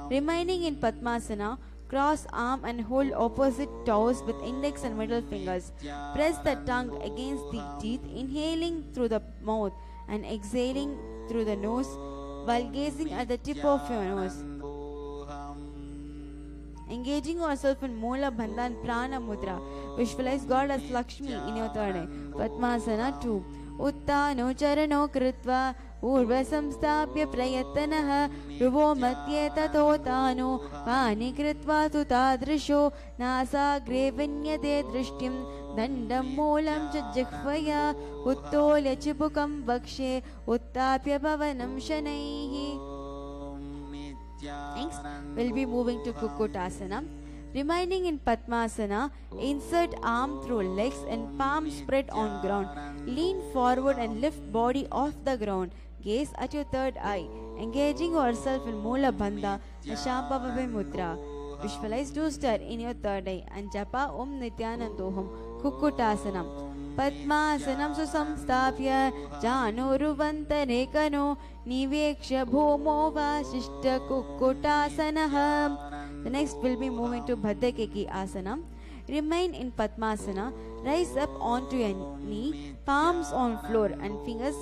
S1: Remaining in Padmasana, cross arm and hold opposite toes with index and middle fingers. Press the tongue against the teeth, inhaling through the mouth and exhaling through the nose while gazing at the tip of your nose. Engaging yourself in Moola Bandha and Prana Mudra. Visualize Goddess Lakshmi in your third eye. Padmasana 2. Uttano charano kritva urva samstapya prayattanah ruvo matye tatotano pani kritva tu tadrisho nasagre vinyate drishtim dandam moolam cha jikhvaya uttolya chipukam vakshe uttapya bhavanam shanaihi. Next, we'll be moving to Kukutasana. Remaining in Padmasana, insert arm through legs and palm spread on ground. Lean forward and lift body off the ground. Gaze at your third eye, engaging yourself in Moola Bandha and Shambhava Mudra. Visualize two-star in your third eye and japa Om Nityanandoham. Kukutasana. Padmasanam susamstapya januruvantare niveksha bhumo vasishta Kukutasana. The next will be moving to Bhaddakeki Asana. Remain in Padmasana. Rise up onto your knee, palms on floor and fingers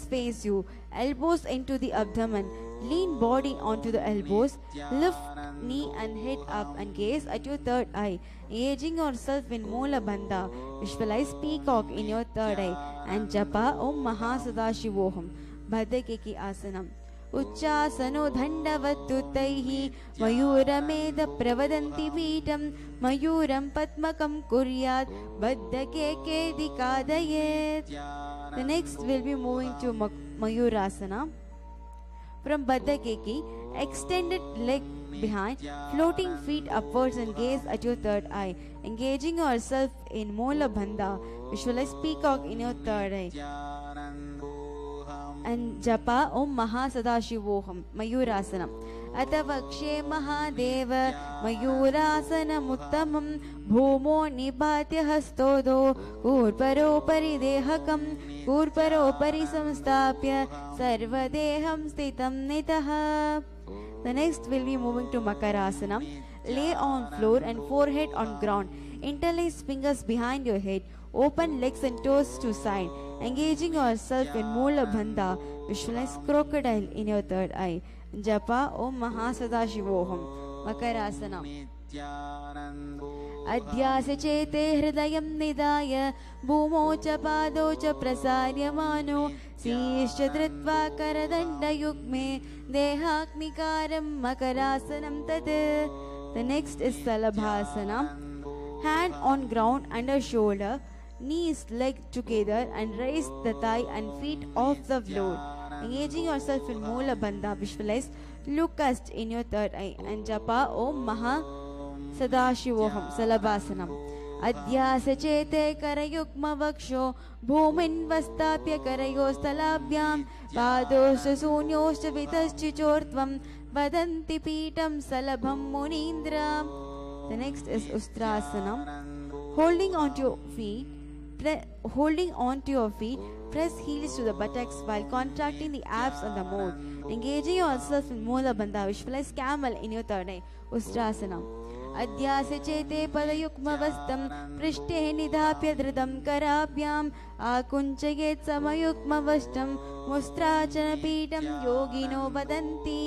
S1: face you. Elbows into the abdomen. Lean body onto the elbows. Lift knee and head up and gaze at your third eye. Engaging yourself in Moola Bandha. Visualize peacock in your third eye and japa Om Mahasadashivoham. Bhaddakeki Asana. Uchasano dhandavattutaihi mayuramed pravadanti pītam mayuram patmakam kuryat baddakeke dikadayet. The next will be moving to Mayurasana. From Baddakeki, extended leg behind, floating feet upwards and gaze at your third eye. Engaging yourself in Moola Bandha. Visualize peacock in your third eye and japa Om Mahasadashivoham. Mayurasana. Atavakshe Mahadeva Mayurasana Muttamam Bhumo Nibhatya Hastodo Kurparo Paridehakam Kurparo Parisamstapya Sarvadeham Stitam Nitaha. The next will be moving to Makarasana. Lay on floor and forehead on ground. Interlace fingers behind your head. Open legs and toes to side. Engaging yourself in Moola Bandha. Visualize crocodile in your third eye. Japa Om Mahasadashivoham. Makarasana. Adhyasa chete hridayam nidaya bhumo cha pado cha prasaryamano sishcha dritva karadanda yukme dehaknikaram makarasanam tat. The next is Salabhasana. Hand on ground under shoulder, knees leg together and raise the thigh and feet off the floor. Engaging yourself in Moola Bandha. Visualize locust in your third eye and japa Om Maha सदाशिवोऽहं सलभासनम् अध्यासचेते करयुग्मवक्षो भूमिन्वस्ताप्य करयोस्तलाभ्यां पादोश्च शून्योश्च वितश्चिचोर्त्वं वदन्ति पीठं सलभं मुनीन्द्र. The next is Ustrasanam. Holding on to your feet, press heels to the buttocks while contracting the abs on the mouth. Engaging yourself in Moola Bandha. Visualize camel in your third eye. Ustrasanam. अध्यासे चेते पदयुग्मवस्तं पृष्ठे निधाप्य धृतं कराभ्याम् आकुञ्चयेत् समयुग्मवष्टं मुस्त्राचनपीठं योगिनो वदन्ति.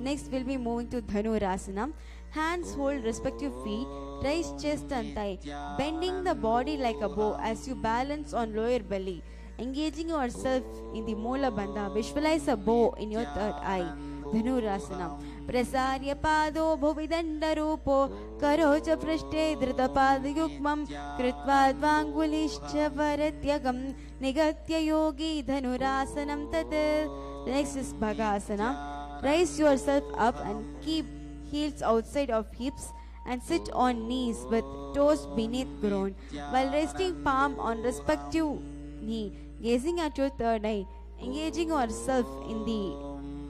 S1: Next we'll be moving to Dhanurasana. Hands hold respective feet, raise chest and thigh, bending the body like a bow as you balance on lower belly. Engaging yourself in the Moola Bandha. Visualize a bow in your third eye. Dhanurasana. प्रसार्य पादो भुविदण्डरूपो करोच पृष्ठे धृतपादयुग्मं कृत्वा द्वाङ्गुलिश्च वरत्यगं निगत्य योगी धनुरासनं तत्. Next is Bhagasana. Raise yourself up and keep heels outside of hips and sit on knees with toes beneath groin while resting palm on respective knee, gazing at your third eye, engaging yourself in the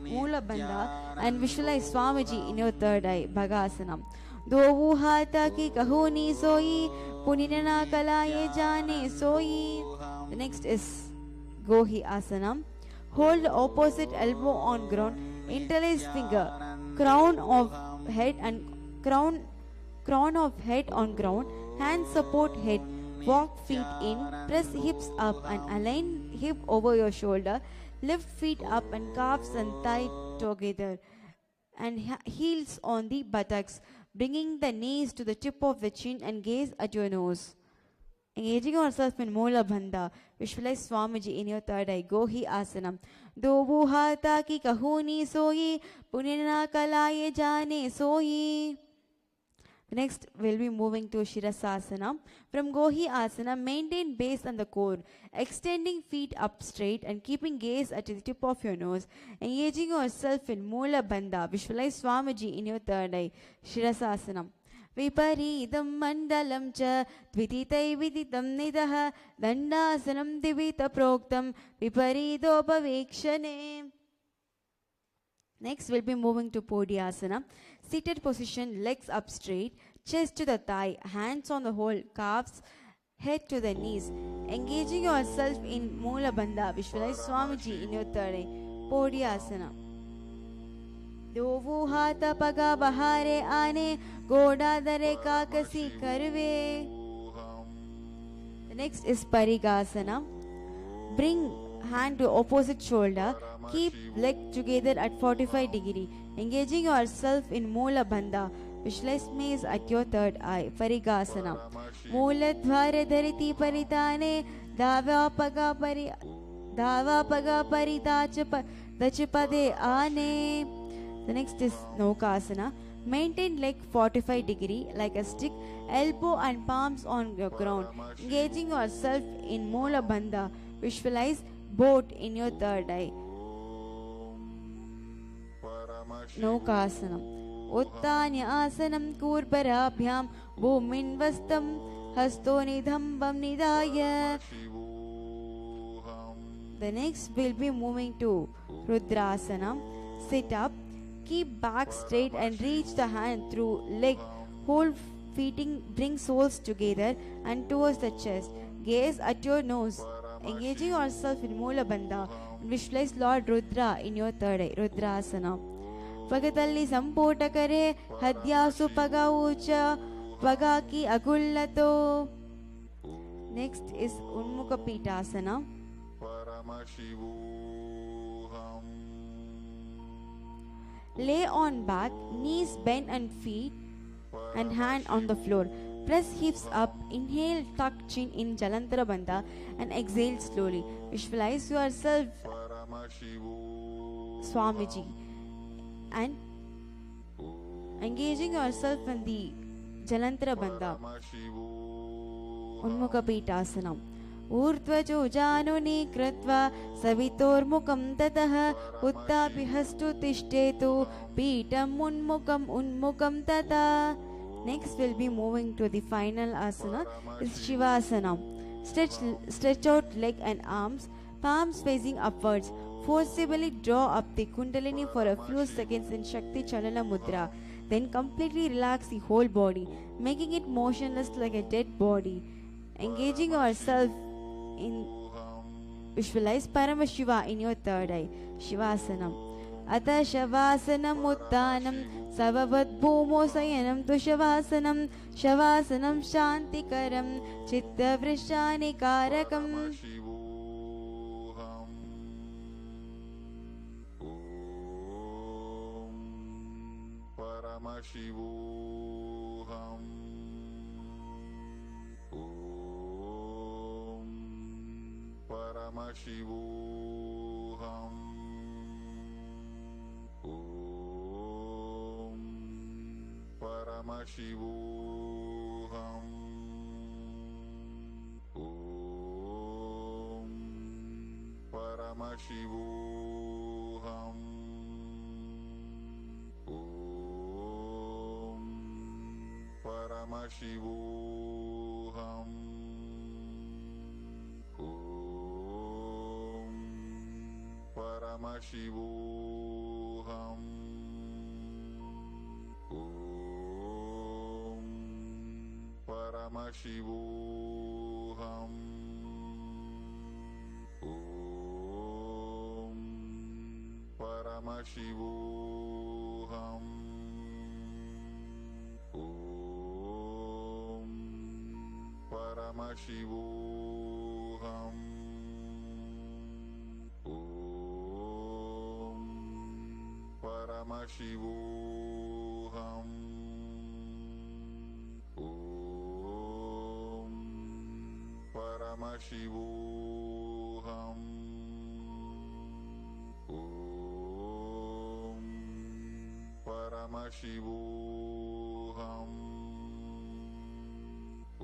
S1: Moola Bandha and visualize Swamiji in your third eye. Bhagasana. Dovu hata ki kahuni soyi puninana kalaye jane soyi. The next is Gohi Asana. Hold the opposite elbow on ground, interlace finger, crown of head on ground, hands support head, walk feet in, press hips up and align hip over your shoulder, lift feet up and calves and thigh together and heels on the buttocks, bringing the knees to the tip of the chin and gaze at your nose. Engaging yourself in Moola Bandha. Visualize Swamiji in your third eye. Gohi Asanam. Dovu hata ki kahuni soyi punina kalaye jane soyi. Next, we'll be moving to Shirasasana. From Gohi Asana, maintain base on the core, extending feet up straight and keeping gaze at the tip of your nose. Engaging yourself in Moola Bandha. Visualize Swamiji in your third eye. Shirasasana. विपरीतं मण्डलं च द्वितीतैविदितं निदः दण्डासनं दिवितप्रोक्तं विपरीतोपवेक्षणे. Next we'll be moving to Podiasana. Seated position, legs up straight, chest to the thigh, hands on the whole, calves, head to the knees. Engaging yourself in Moola Bandha. Visualize Swamiji in your third eye. Podiasana. दोवु हाथ पगा बहारे आने गोड़ा दरे काकसी करवे. The next is Parigasana. Bring hand to opposite shoulder. Keep leg together at 45 degree. Engaging yourself in Moola Bandha. Visualize maze at your third eye. Parigasana. Moola dvara dhariti paritane dava paga dachipade ane. The next is Naukasana. Maintain leg 45 degree like a stick, elbow and palms on your ground. Engaging yourself in Moola Bandha. Visualize boat in your third eye. Naukasana. Uttanya asanam kurbarabhyam bhumin vastam hasto nidhambam nidaya. The next we'll be moving to Rudrasana. Sit up. Keep back straight and reach the hand through leg. Hold feet, bring soles together and towards the chest. Gaze at your nose. Engaging yourself in Moola Bandha. Visualize Lord Rudra in your third eye. Rudrasana. Pagatalli sampota kare hadyasu paga ucha pagaki agullato. Next is Unmukha Pitasana. Lay on back, knees bent and feet and hand on the floor. Press hips up, inhale, tuck chin in Jalantara Bandha and exhale slowly. Visualize yourself Swamiji and engaging yourself in the Jalantara Bandha. Unmukha Pitasana. ऊर्ध्वजो जानुनी कृत्वा सवितोर्मुखं ततः उत्थाप्य हस्तु तिष्ठेतु पीठम् उन्मुखं तथा. Next, we'll be moving to the final asana, is Shivasana. Stretch out leg and arms, palms facing upwards. Forcibly draw up the Kundalini for a few seconds in Shakti Chalana Mudra. Then completely relax the whole body, making it motionless like a dead body. Engaging yourself in visualize Paramashiva in your third eye. Shivasanam. Atha Shavasanam Uttanam Savavat Bhumo Sayanam Tu Shavasanam Shavasanam Shantikaram Chitta Vrishani Karakam.
S3: Paramashivoham. Om Paramashivoham. Om Paramashivoham. Om Paramashivoham. Paramashivoham. Om Paramashivoham. Om Paramashivoham. Om Paramashivoham. Paramashivoham. Om Paramashivoham. Om Paramashivoham. Om Paramashivoham. Paramashivoham. Om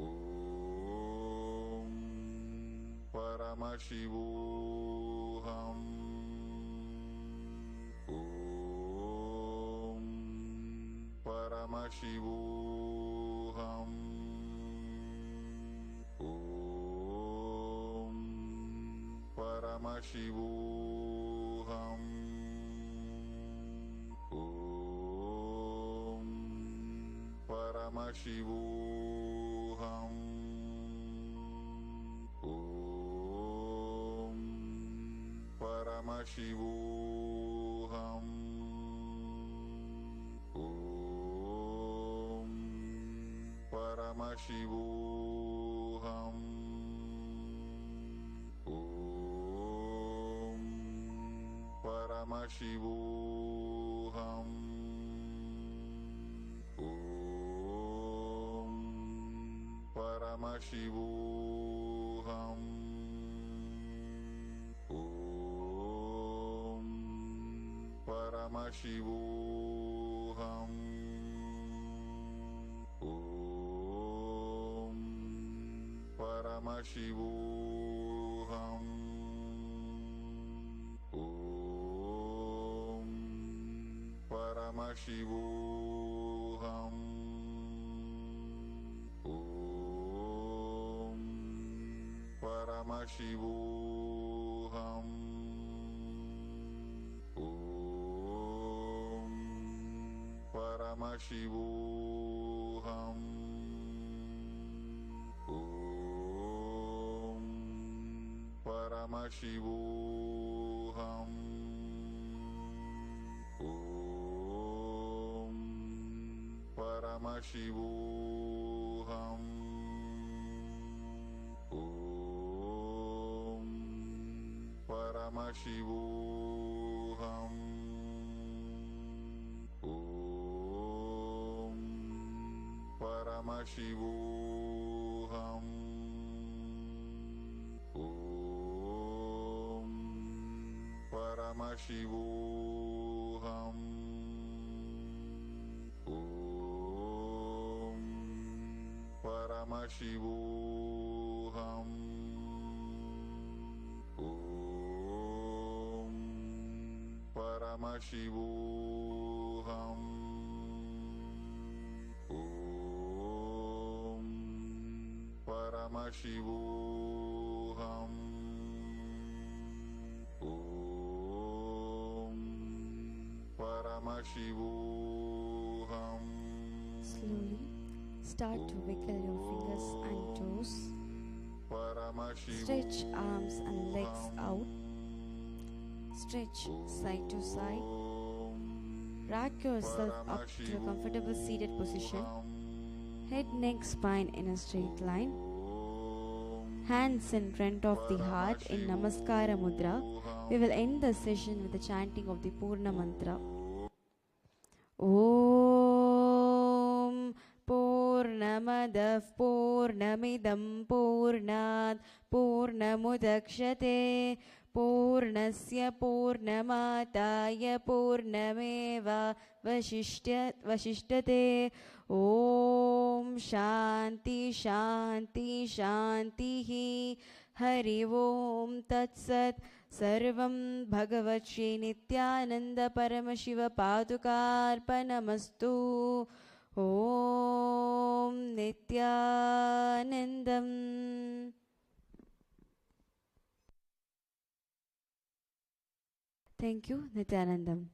S3: Paramashivoham. Om Paramashivoham. Om Paramashivoham. Paramashivoham. Om Paramashivoham. Om Paramashivoham. Om Paramashivoham. Paramashivoham. Om Paramashivoham. Om Paramashivoham. Om Paramashivoham. Paramashivoham. Om Paramashivoham. Om Paramashivoham. Om Paramashivoham. Paramashivoham. Om Paramashivoham. Om Paramashivoham. Om Paramashivoham. Om Paramashivoham. Om Paramashivoham.
S1: Slowly start to wiggle your fingers and toes. Stretch arms and legs out. Stretch side to side. Rack yourself up to a comfortable seated position. Head, neck, spine in a straight line. Hands in front of the heart in Namaskara Mudra. We will end the session with the chanting of the Purna Mantra. Om Purnamadav Purnamidam Purnat Purnamudakshate Purnasya Purnamataya Purnameva Vasishtate. Om Shanti Shanti Shantihi. Hari Om Tat Sat. Sarvam Bhagavat Shri Nityananda Paramashiva Padukarpanamastu. Om Nityanandam. Thank you, Nityanandam.